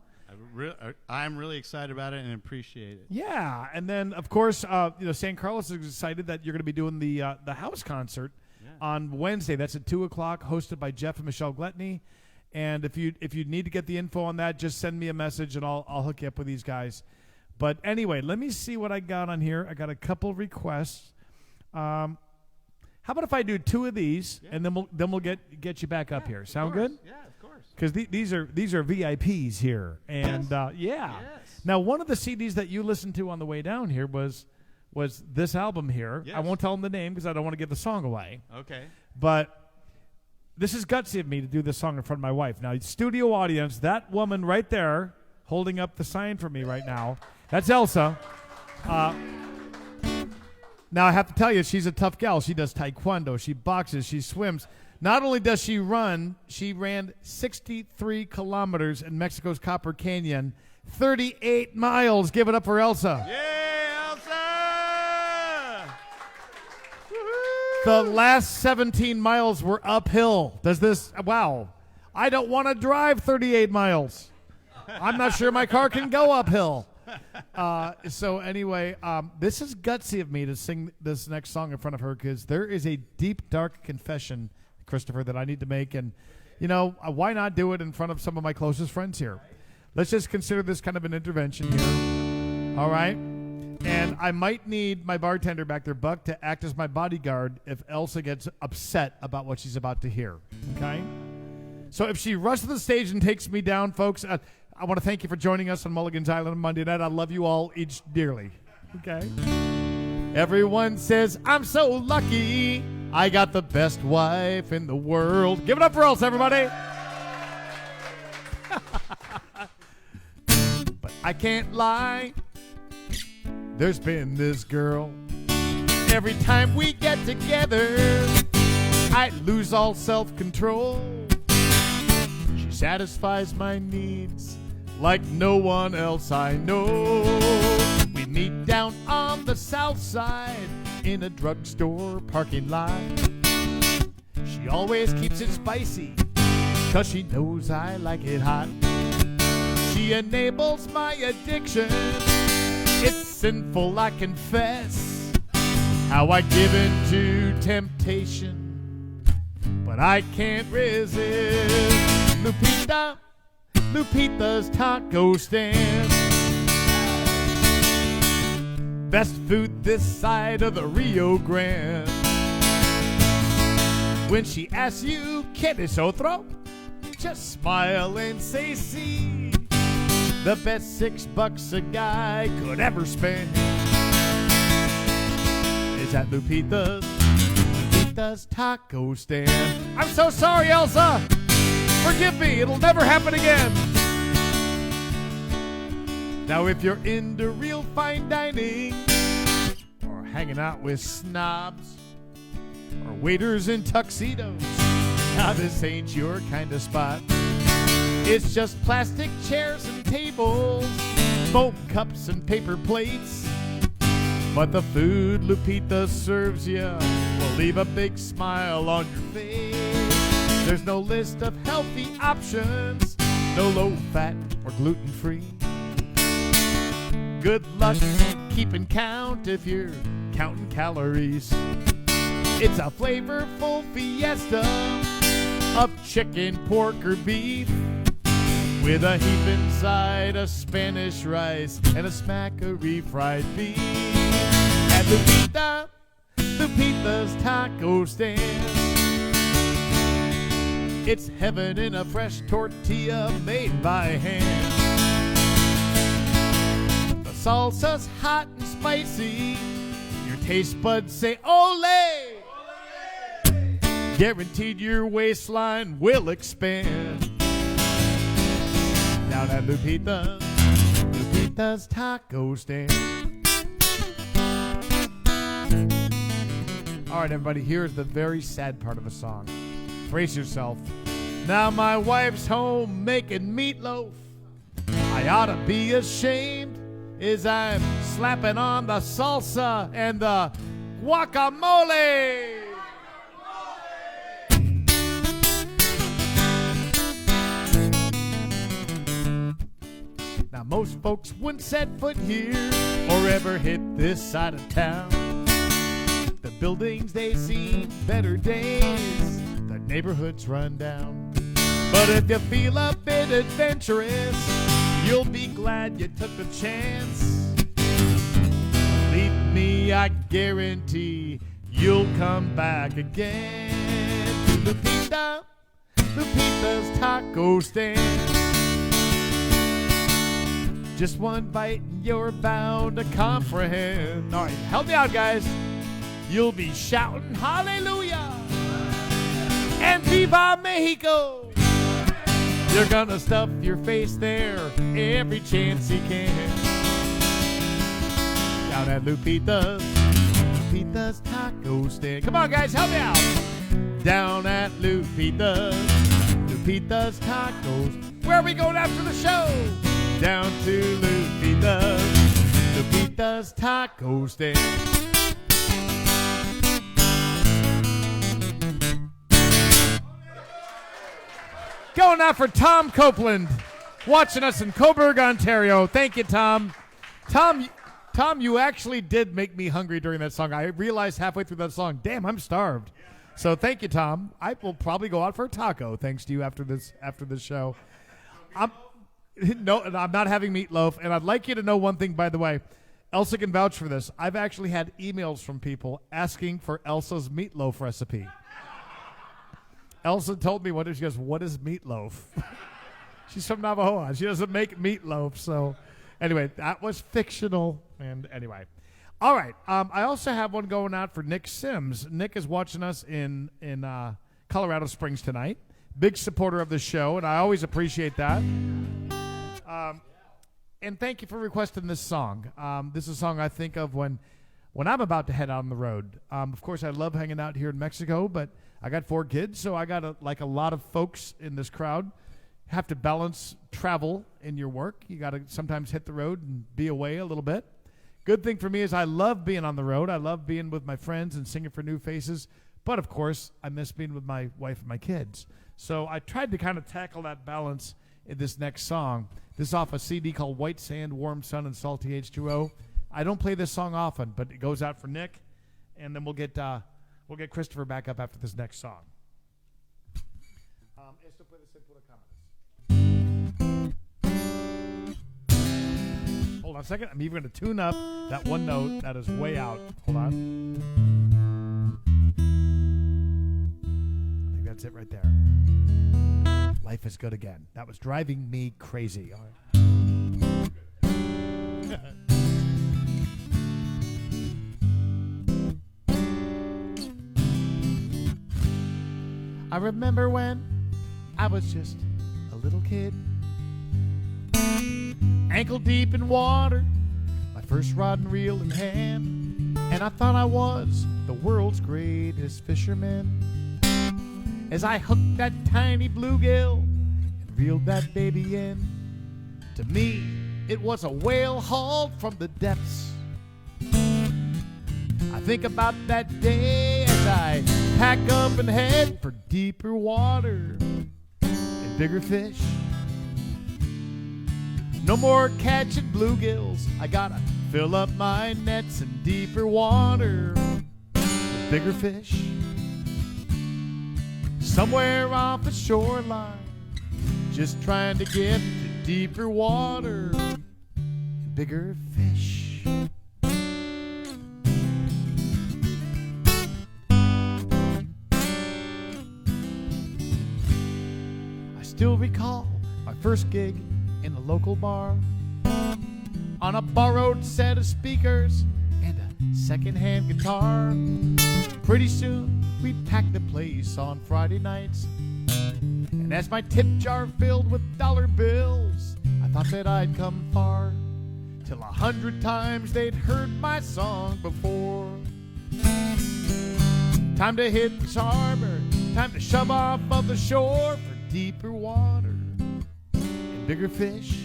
I'm really excited about it and appreciate it. Yeah. And then, of course, San Carlos is excited that you're going to be doing the house concert on Wednesday. That's at 2 o'clock, hosted by Jeff and Michelle Gletney. And if you need to get the info on that, just send me a message and I'll hook you up with these guys. But anyway, let me see what I got on here. I got a couple requests. How about if I do two of these, and then we'll get you back up here? Sound good? Yeah, of course. Because these are VIPs here, and yeah. Yes. Now, one of the CDs that you listened to on the way down here was this album here. Yes. I won't tell them the name because I don't want to give the song away. Okay. But this is gutsy of me to do this song in front of my wife. Now, studio audience, that woman right there holding up the sign for me right now, that's Elsa. Now, I have to tell you, she's a tough gal. She does taekwondo. She boxes. She swims. Not only does she run, she ran 63 kilometers in Mexico's Copper Canyon, 38 miles. Give it up for Elsa. Yeah, Elsa! The last 17 miles were uphill. Wow. I don't want to drive 38 miles. I'm not sure my car can go uphill. So anyway, this is gutsy of me to sing this next song in front of her because there is a deep, dark confession, Christopher, that I need to make. And, why not do it in front of some of my closest friends here? Let's just consider this kind of an intervention here. All right? And I might need my bartender back there, Buck, to act as my bodyguard if Elsa gets upset about what she's about to hear. Okay? So if she rushes to the stage and takes me down, folks, I want to thank you for joining us on Mulligan's Island on Monday night. I love you all each dearly. Okay? Everyone says, I'm so lucky. I got the best wife in the world. Give it up for Elsa, everybody. But I can't lie. There's been this girl. Every time we get together, I lose all self-control. She satisfies my needs like no one else I know. We meet down on the south side in a drugstore parking lot. She always keeps it spicy, 'cause she knows I like it hot. She enables my addiction. It's sinful, I confess, how I give in to temptation, but I can't resist. Lupita's taco stand. Best food this side of the Rio Grande. When she asks you, ¿quieres otro? Just smile and say, sí. The best $6 a guy could ever spend is at Lupita's taco stand. I'm so sorry, Elsa. Forgive me, it'll never happen again. Now, if you're into real fine dining, or hanging out with snobs, or waiters in tuxedos, now this ain't your kind of spot. It's just plastic chairs and tables, foam cups and paper plates. But the food Lupita serves you will leave a big smile on your face. There's no list of healthy options, no low-fat or gluten-free. Good luck keeping count if you're counting calories. It's a flavorful fiesta of chicken, pork, or beef, with a heap inside of Spanish rice and a smackery fried beef. At Lupita's taco stand. It's heaven in a fresh tortilla made by hand. The salsa's hot and spicy. Your taste buds say, ole! Guaranteed your waistline will expand. Down at Lupita's taco stand. All right, everybody, here's the very sad part of the song. Brace yourself. Now my wife's home making meatloaf. I ought to be ashamed as I'm slapping on the salsa and the guacamole. Now most folks wouldn't set foot here or ever hit this side of town. The buildings, they seen better days. The neighborhood's run down. But if you feel a bit adventurous, you'll be glad you took the chance. Believe me, I guarantee you'll come back again to Lupita's taco stand. Just one bite and you're bound to comprehend. All right, help me out, guys. You'll be shouting hallelujah and viva Mexico. You're gonna stuff your face there every chance you can. Down at Lupita's taco stand. Come on, guys, help me out. Down at Lupita's tacos. Where are we going after the show? Down to Lupita's taco stand. Going out for Tom Copeland, watching us in Coburg, Ontario. Thank you, Tom. Tom, you actually did make me hungry during that song. I realized halfway through that song, damn, I'm starved. So thank you, Tom. I will probably go out for a taco thanks to you after this show. I'm not having meatloaf, and I'd like you to know one thing, by the way. Elsa can vouch for this. I've actually had emails from people asking for Elsa's meatloaf recipe. Elsa told me one day, she goes, what is meatloaf? She's from Navajo. She doesn't make meatloaf. So anyway, that was fictional. And anyway, All right. I also have one going out for Nick Sims. Nick is watching us in Colorado Springs tonight. Big supporter of the show, and I always appreciate that. And thank you for requesting this song. This is a song I think of when I'm about to head out on the road. Of course, I love hanging out here in Mexico, but I got 4 kids, so I got like a lot of folks in this crowd. Have to balance travel in your work. You got to sometimes hit the road and be away a little bit. Good thing for me is I love being on the road. I love being with my friends and singing for new faces. But, of course, I miss being with my wife and my kids. So I tried to kind of tackle that balance in this next song. This is off a CD called White Sand, Warm Sun, and Salty H2O. I don't play this song often, but it goes out for Nick. And then we'll get Christopher back up after this next song. Esto puede ser pura cámaras. Hold on a second. I'm even going to tune up that one note that is way out. Hold on. I think that's it right there. Life is good again. That was driving me crazy. All right. I remember when I was just a little kid, ankle deep in water, my first rod and reel in hand, and I thought I was the world's greatest fisherman. As I hooked that tiny bluegill and reeled that baby in, to me it was a whale hauled from the depths. I think about that day as I pack up and head for deeper water and bigger fish. No more catching bluegills. I gotta fill up my nets in deeper water with bigger fish. Somewhere off the shoreline, just trying to get to deeper water and bigger fish. Still recall my first gig in a local bar, on a borrowed set of speakers and a secondhand guitar. Pretty soon we'd pack the place on Friday nights, and as my tip jar filled with dollar bills, I thought that I'd come far, till 100 times they'd heard my song before. Time to hit the harbor, time to shove off of the shore for deeper water and bigger fish.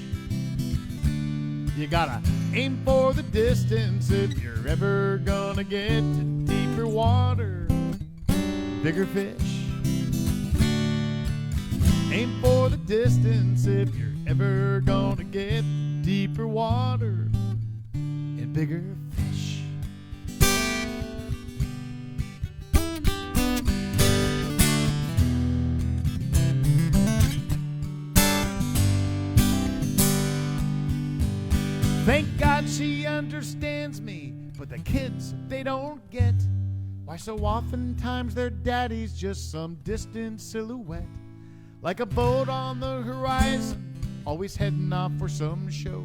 You gotta aim for the distance if you're ever gonna get to deeper water and bigger fish. Aim for the distance if you're ever gonna get to deeper water and bigger fish. Thank God she understands me, but the kids, they don't get why so oftentimes their daddy's just some distant silhouette, like a boat on the horizon, always heading off for some show.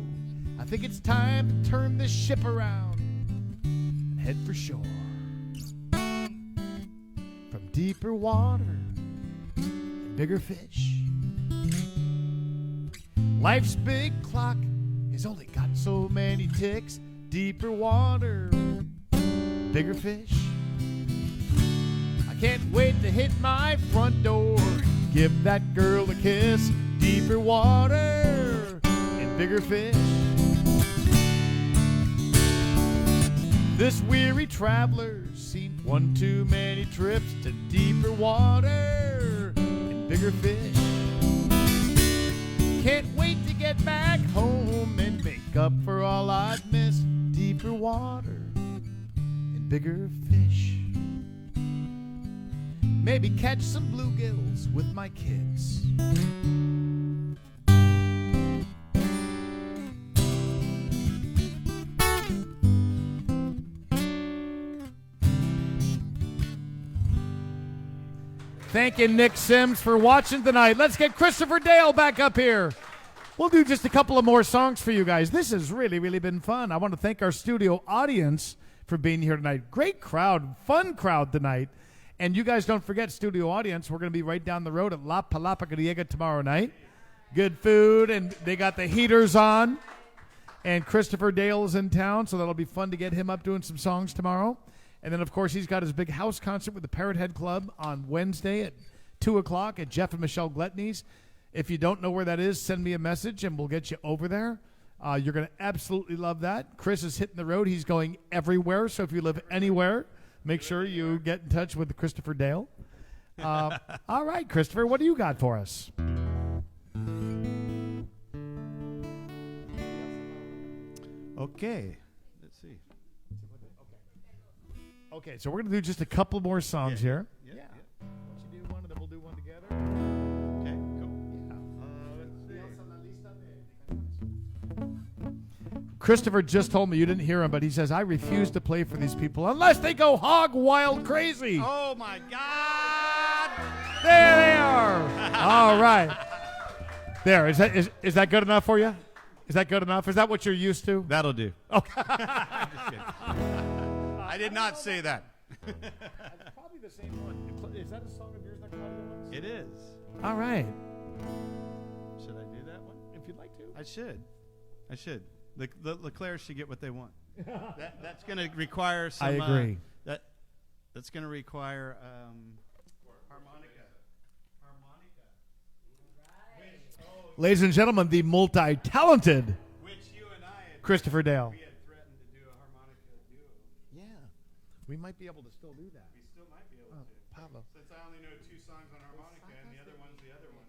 I think it's time to turn this ship around and head for shore. From deeper water and bigger fish. Life's big clock has only got so many ticks. Deeper water, bigger fish. I can't wait to hit my front door and give that girl a kiss. Deeper water and bigger fish. This weary traveler's seen one too many trips to deeper water and bigger fish. Can't wait to get back home and make up for all I've missed. Deeper water and bigger fish. Maybe catch some bluegills with my kids. Thank you, Nick Sims, for watching tonight. Let's get Christopher Dale back up here. We'll do just a couple of more songs for you guys. This has really, really been fun. I want to thank our studio audience for being here tonight. Great crowd, fun crowd tonight. And you guys don't forget, studio audience, we're going to be right down the road at La Palapa Griega tomorrow night. Good food, and they got the heaters on. And Christopher Dale is in town, so that'll be fun to get him up doing some songs tomorrow. And then, of course, he's got his big house concert with the Parrot Head Club on Wednesday at 2 o'clock at Jeff and Michelle Gletney's. If you don't know where that is, send me a message, and we'll get you over there. You're going to absolutely love that. Chris is hitting the road. He's going everywhere, so if you live anywhere, make sure you get in touch with Christopher Dale. All right, Christopher, what do you got for us? Okay. Let's see. Okay, so we're going to do just a couple more songs here. Yeah. Why don't you do one, and then we'll do one together. Okay, cool. Christopher just told me, you didn't hear him, but he says, I refuse to play for these people unless they go hog wild crazy. Oh, my God. There they are. All right. There. Is that good enough for you? Is that good enough? Is that what you're used to? That'll do. Okay. I'm just kidding. I did not say that. That's probably the same one. Is that a song of yours that Claudia wants? It is. All right. Should I do that one? If you'd like to. I should. The Leclerc should get what they want. That's going to require some. I agree. That's going to require harmonica. Ladies and gentlemen, the multi-talented Which you and I had, Christopher Dale. we had threatened to do a harmonica duo. Yeah. We might be able to still do that. We still might be able to. Pablo. Since I only know 2 songs on harmonica and the other one's the other one.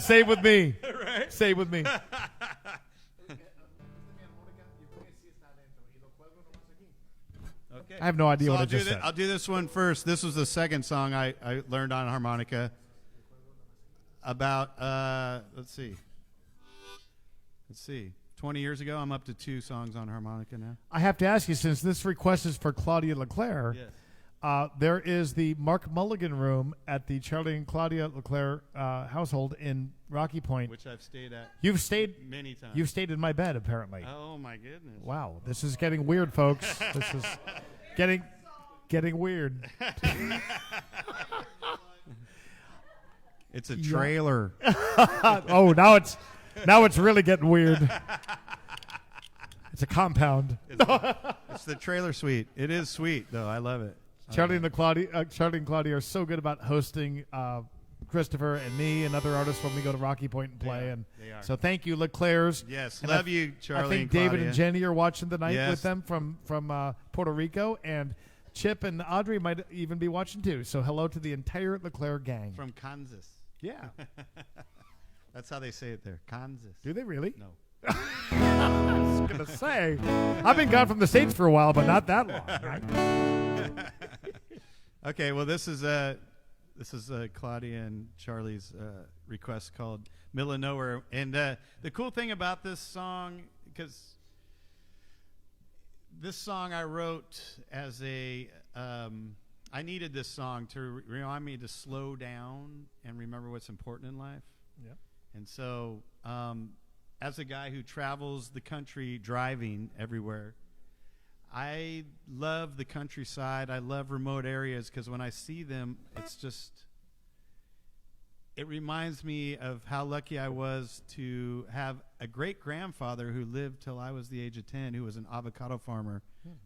Say with me. Right? Say with me. Okay. I have no idea So what I just said. I'll do this one first. This was the second song I learned on harmonica. About let's see, 20 years ago. I'm up to 2 songs on harmonica now. I have to ask you, since this request is for Claudia Leclerc, Yes. there is the Mark Mulligan room at the Charlie and Claudia Leclerc household in Rocky Point. Which I've stayed at You've stayed many times. You've stayed in my bed, apparently. Oh my goodness. Wow, this is getting weird, folks. This is getting weird. It's a trailer. Oh, now it's really getting weird. It's a compound. It's the trailer suite. It is sweet though. I love it. Charlie and Claudia are so good about hosting Christopher and me and other artists when we go to Rocky Point and play. They are. So thank you, Leclerc's. Yes, And love you, Charlie. I think and David Claudia. and Jenny are watching tonight Yes. with them from Puerto Rico, and Chip and Audrey might even be watching too. So hello to the entire Leclerc gang. from Kansas. Yeah. That's how they say it there. Kansas. Do they really? No. I was going to say, I've been gone from the States for a while, but not that long. Okay, well this is Claudia and Charlie's request called "Middle of Nowhere," and the cool thing about this song, because this song I wrote as I needed this song to remind me to slow down and remember what's important in life. Yeah. And so, as a guy who travels the country driving everywhere, I love the countryside. I love remote areas because when I see them, it reminds me of how lucky I was to have a great-grandfather who lived till I was the age of 10, who was an avocado farmer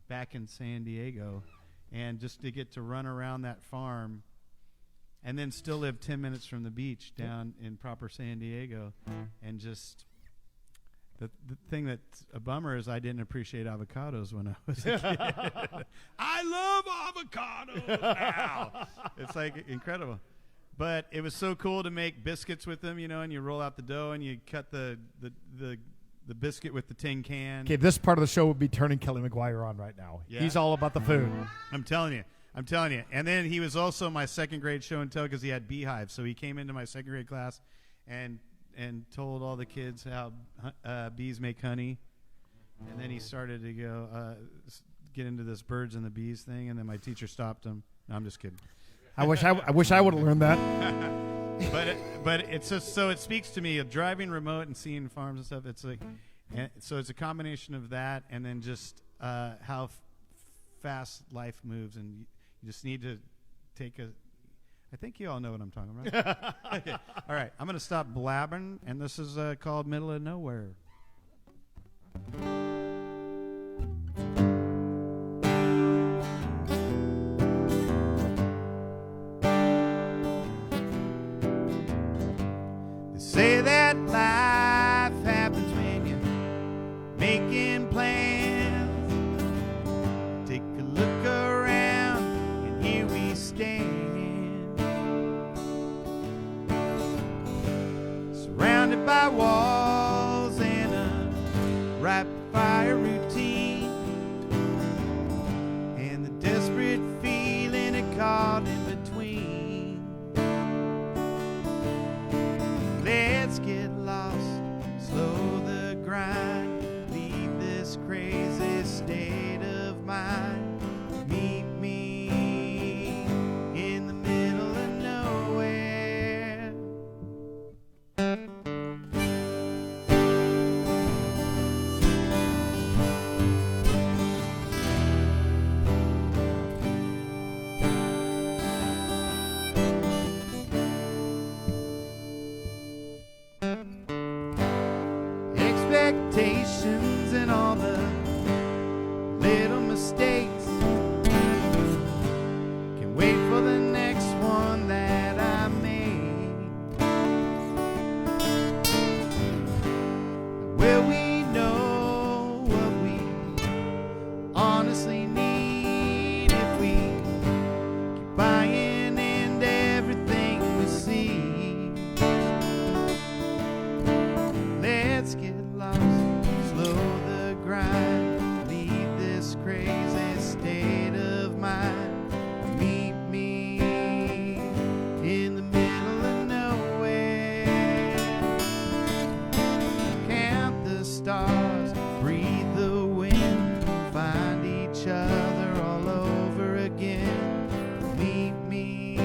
back in San Diego. And just to get to run around that farm and then still live 10 minutes from the beach down in proper San Diego. And just the thing that's a bummer is I didn't appreciate avocados when I was a kid. I love avocados now. It's like incredible. But it was so cool to make biscuits with them, and you roll out the dough and you cut the biscuit with the tin can. Okay, this part of the show would be turning Kelly McGuire on right now. Yeah? He's all about the food. I'm telling you. And then he was also my second grade show and tell because he had beehives. So he came into my second grade class and told all the kids how bees make honey. And then he started to get into this birds and the bees thing. And then my teacher stopped him. No, I'm just kidding. I wish I would have learned that. but it's just so it speaks to me of driving remote and seeing farms and stuff. It's like, so it's a combination of that and then just how fast life moves, and you just need to take a. I think you all know what I'm talking about. Okay. All right, I'm gonna stop blabbering, and this is called "Middle of Nowhere." Say that life happens when you're making plans. Take a look around, and here we stand, surrounded by walls and a rapid fire routine, and the desperate feeling it caught in between. Let's get lost, slow the grind, leave this crazy state of mind. Meet me in the middle of nowhere. Expectations and all the little mistakes can wait for the next one that I made. Will we know what we honestly need if we keep buying into everything we see? Let's get lost, slow the grind, leave this crazy state of mind. Meet me in the middle of nowhere. Count the stars, breathe the wind, find each other all over again. Meet me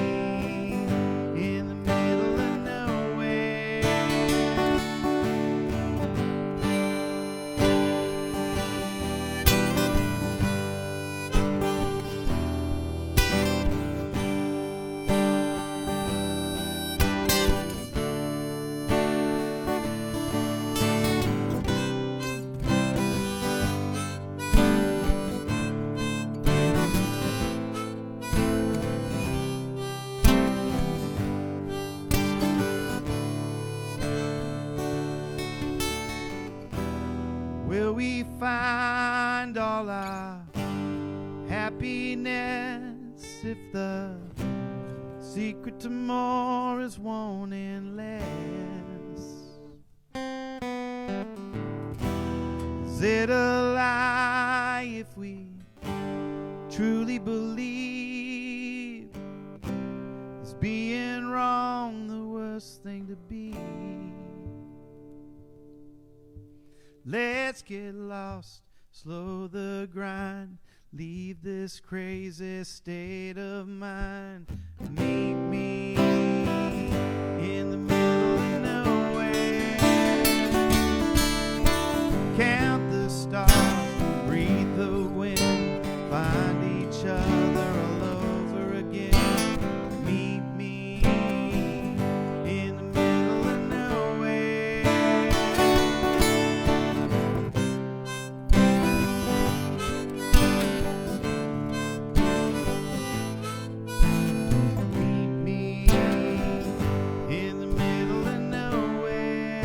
in the middle of nowhere. Will we find all our happiness if the secret to more is wanting less? Is it a lie if we truly believe is being wrong the worst thing to be? Let's get lost, slow the grind, leave this crazy state of mind. Meet me in the middle of nowhere. Count the stars, breathe the wind, find each other all over again. Meet me in the middle of nowhere. Meet me in the middle of nowhere.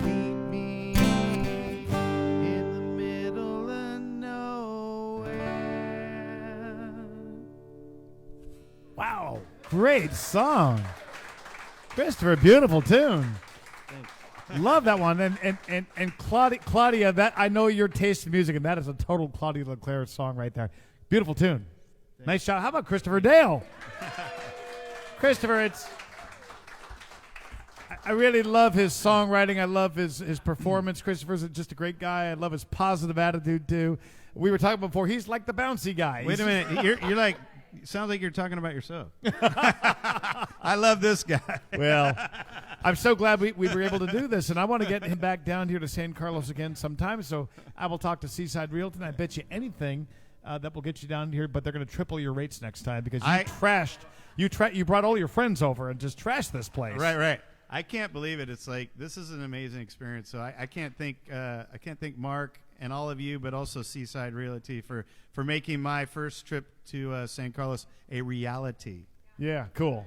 Meet me in the middle of nowhere. Wow, great song, Christopher. Beautiful tune. Love that one. And Claudia, that I know your taste in music, and that is a total Claudia LeClaire song right there. Beautiful tune. Nice shot. How about Christopher Dale? Christopher, I really love his songwriting. I love his performance. Christopher's just a great guy. I love his positive attitude, too. We were talking before. He's like the bouncy guy. Wait a minute. You're like, sounds like you're talking about yourself. I love this guy. Well, I'm so glad we were able to do this, and I want to get him back down here to San Carlos again sometime. So I will talk to Seaside Realty, and I bet you anything that will get you down here, but they're going to triple your rates next time because you brought all your friends over and just trashed this place. Right. I can't believe it. It's like this is an amazing experience. So I can't thank Mark and all of you, but also Seaside Realty for making my first trip to San Carlos a reality. Yeah, cool.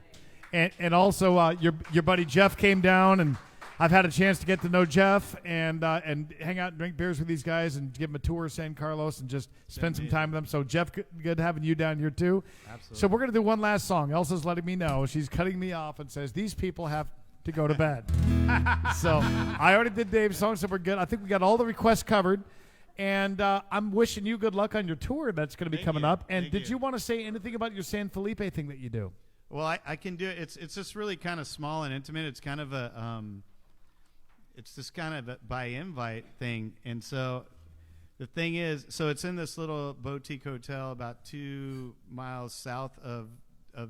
And also your buddy Jeff came down, and I've had a chance to get to know Jeff and hang out and drink beers with these guys and give them a tour of San Carlos and just spend some time with them. So, Jeff, good having you down here, too. Absolutely. So we're going to do one last song. Elsa's letting me know. She's cutting me off and says, these people have to go to bed. So I already did Dave's song, so we're good. I think we got all the requests covered. And I'm wishing you good luck on your tour that's going to be coming up. And did you want to say anything about your San Felipe thing that you do? Well, I can do it. It's just really kind of small and intimate. It's kind of it's just kind of a by invite thing. And so the thing is, so it's in this little boutique hotel about 2 miles south of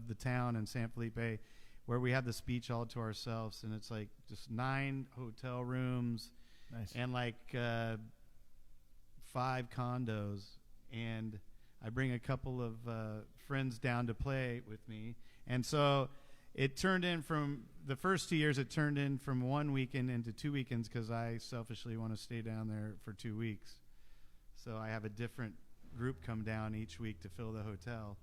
the town in San Felipe, where we have this beach all to ourselves. And it's like just 9 hotel rooms. Nice. And like 5 condos. And I bring a couple of friends down to play with me. And so it turned in from the first 2 years, it turned in from 1 weekend into 2 weekends because I selfishly want to stay down there for 2 weeks. So I have a different group come down each week to fill the hotel.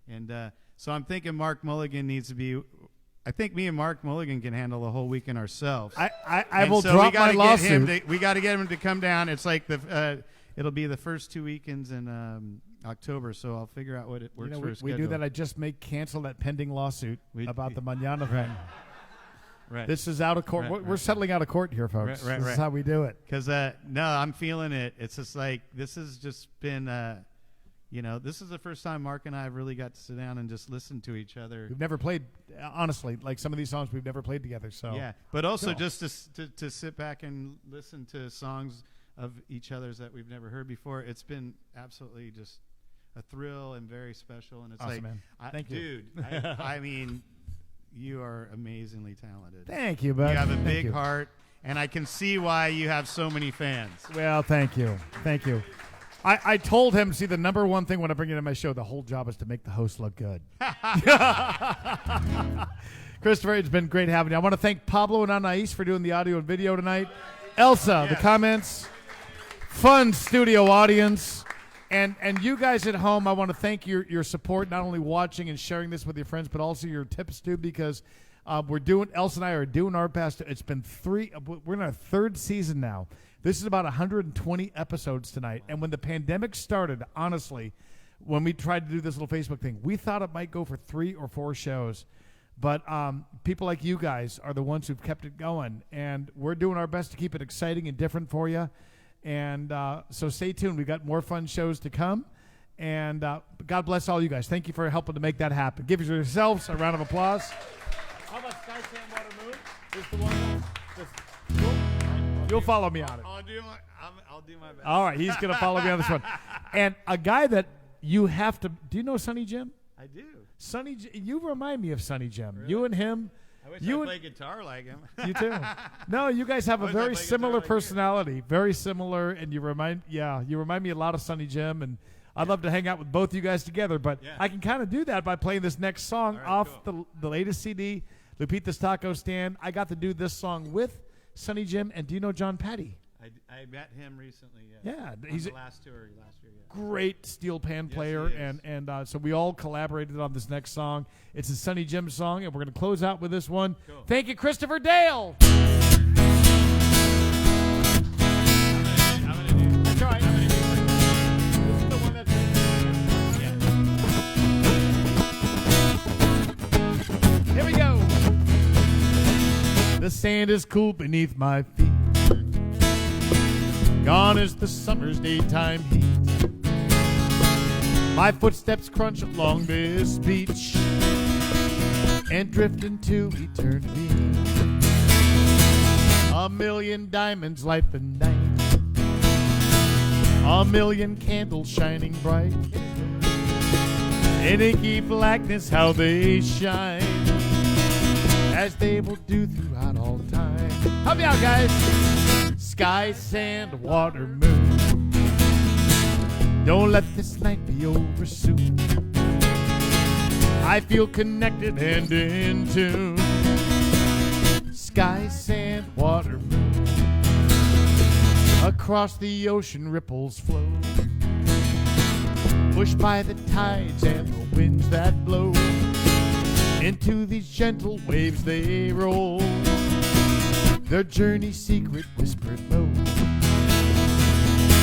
And so I'm thinking Mark Mulligan needs to be. I think me and Mark Mulligan can handle the whole weekend ourselves. I will drop my lawsuit. We got to get him to come down. It's like it'll be the first 2 weekends in October, so I'll figure out what it works for. We do that. I just may cancel that pending lawsuit about the Mañana thing. Right. This is out of court. We're settling out of court here, folks. This is how we do it. Because no, I'm feeling it. It's just like this has just been. This is the first time Mark and I have really got to sit down and just listen to each other. We've never played, honestly, like some of these songs we've never played together. So yeah, but also just to sit back and listen to songs of each other's that we've never heard before. It's been absolutely just a thrill and very special. And it's awesome, like, man. Thank you, dude. I mean, you are amazingly talented. Thank you, bud. You have a big heart, and I can see why you have so many fans. Well, thank you. Thank you. I told him, see, the number one thing when I bring you to my show, the whole job is to make the host look good. Christopher, it's been great having you. I want to thank Pablo and Anais for doing the audio and video tonight. Elsa, the comments. Fun studio audience. And you guys at home, I want to thank your support, not only watching and sharing this with your friends, but also your tips, too, because Elsa and I are doing our best. It's been we're in our 3rd season now. This is about 120 episodes tonight. And when the pandemic started, honestly, when we tried to do this little Facebook thing, we thought it might go for 3 or 4 shows. But people like you guys are the ones who've kept it going. And we're doing our best to keep it exciting and different for you. And so stay tuned. We've got more fun shows to come. And God bless all you guys. Thank you for helping to make that happen. Give yourselves a round of applause. How about Sky Sand Water Moon? Is the one you'll follow me on it. I'll do my best. All right, he's going to follow me on this one. And a guy that you have to – do you know Sonny Jim? I do. Sonny, you remind me of Sonny Jim. Really? You and him. I wish I played guitar like him. You too. No, you guys have a very similar personality. You. Very similar, and you remind me a lot of Sonny Jim, and I'd love to hang out with both you guys together, but I can kind of do that by playing this next song off the latest CD, Lupita's Taco Stand. I got to do this song with Sonny Jim, and do you know John Patty? I met him recently. Yeah, he's the last tour last year. Yeah. Great steel pan player, and so we all collaborated on this next song. It's a Sonny Jim song, and we're going to close out with this one. Cool. Thank you, Christopher Dale. That's all right. This is the one that's Here we go. The sand is cool beneath my feet. Gone is the summer's daytime heat. My footsteps crunch along this beach and drift into eternity. million diamonds light the night. A million candles shining bright. In inky blackness how they shine, as they will do throughout all time. Help me out, guys. Sky, sand, water, moon. Don't let this night be over soon. I feel connected and in tune. Sky, sand, water, moon. Across the ocean ripples flow, pushed by the tides and the winds that blow. Into these gentle waves they roll, their journey's secret whispered low.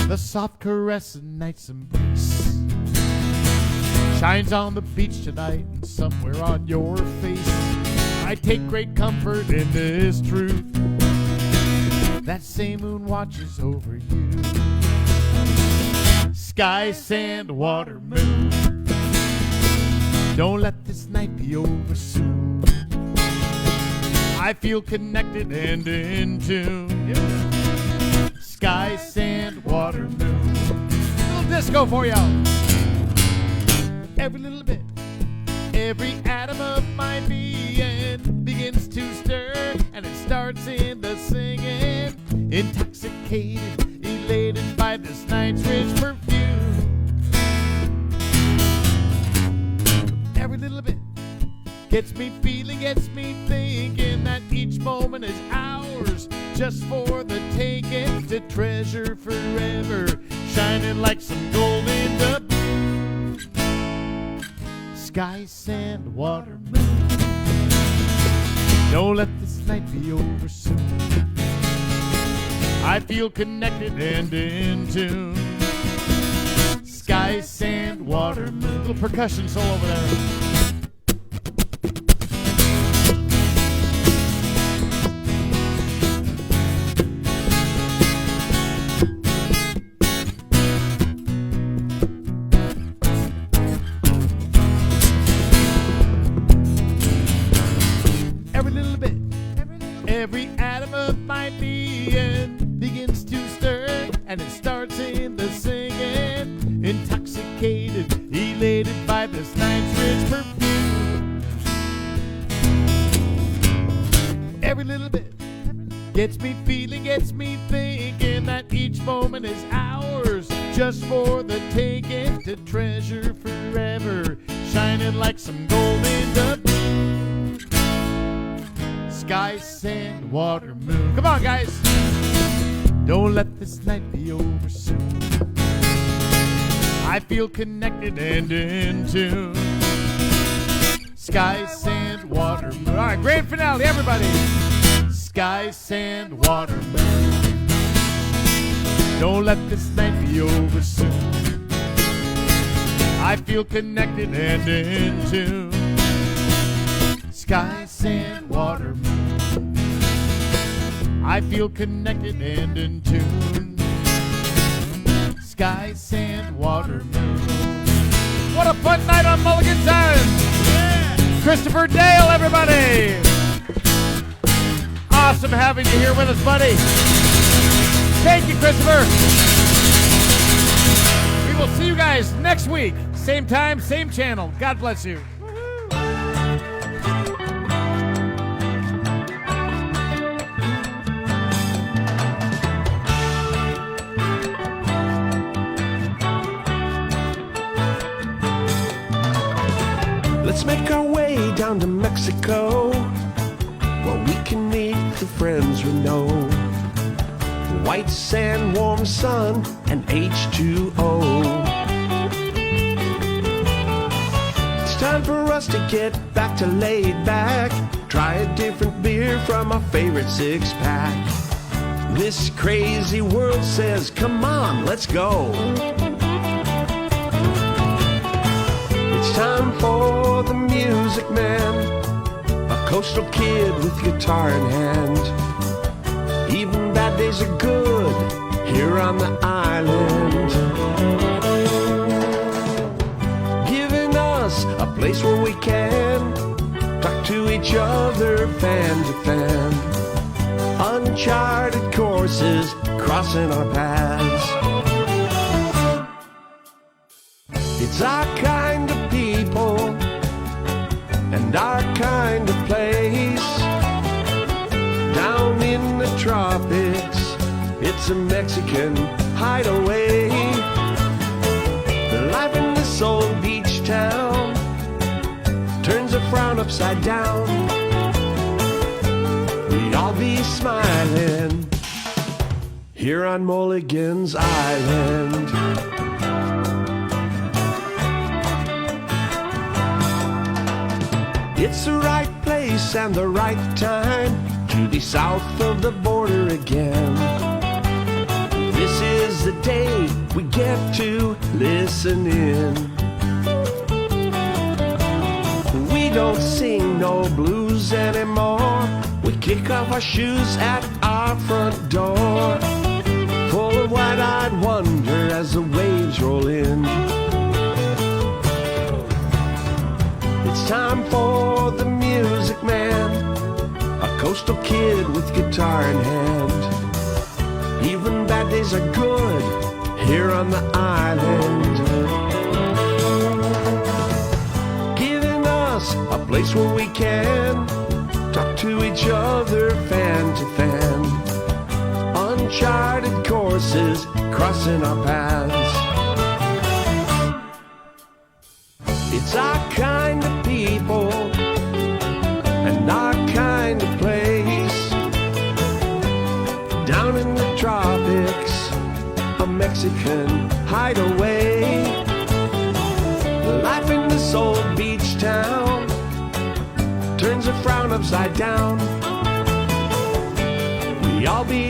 The soft caress of night's embrace shines on the beach tonight and somewhere on your face. I take great comfort in this truth, that same moon watches over you. Sky, sand, water, moon. Don't let this night be over soon. I feel connected and in tune. Yeah. Sky, sand, water, moon. A little disco for y'all. Every little bit, every atom of my being begins to stir, and it starts in the singing. Intoxicated, elated by this night's rich perfume. Every little bit gets me feeling, gets me thinking that each moment is ours, just for the taking, to treasure forever, shining like some gold in the sky, sand, water, moon. Don't let this night be over soon. I feel connected and in tune. Sky, sand, water, moon. Little percussion solo over there. Every little bit, every atom of my being begins to stir, and it starts in the singing. Intoxicated, elated by this night's rich perfume. Every little bit gets me feeling, gets me thinking that each moment is ours, just for the taking, to treasure forever, shining like some gold in the sky, sand, water, moon. Come on, guys. Don't let this night be over soon. I feel connected and in tune. Sky, sand, water, moon. All right, grand finale, everybody. Sky, sand, water, moon. Don't let this night be over soon. I feel connected and in tune. Sky, sand, water, moon. I feel connected and in tune. Sky, sand, water, moon. What a fun night on Mulligan Time! Yeah. Christopher Dale, everybody! Awesome having you here with us, buddy. Thank you, Christopher. We will see you guys next week. Same time, same channel. God bless you. Let's make our way down to Mexico, where we can meet the friends we know. White sand, warm sun, and H2O. It's time for us to get back to laid back. Try a different beer from our favorite six-pack. This crazy world says, come on, let's go. It's time for the music man, a coastal kid with guitar in hand. Even bad days are good here on the island, giving us a place where we can talk to each other fan to fan. Uncharted courses crossing our paths. It's our kind of people and our kind of place. Down in the tropics, it's a Mexican hideaway. The life in this old beach town turns a frown upside down. We'd all be smiling here on Mulligan's Island. It's the right place and the right time to be south of the border again. This is the day we get to listen in. We don't sing no blues anymore. We kick off our shoes at our front door, full of wide-eyed wonder as the waves roll in. It's time for the music man, a coastal kid with guitar in hand. Even bad days are good here on the island, giving us a place where we can talk to each other fan to fan. Uncharted courses crossing our paths. It's our kind of people and our kind of place. Down in the tropics, a Mexican hideaway. Life in this old beach town turns a frown upside down. We all be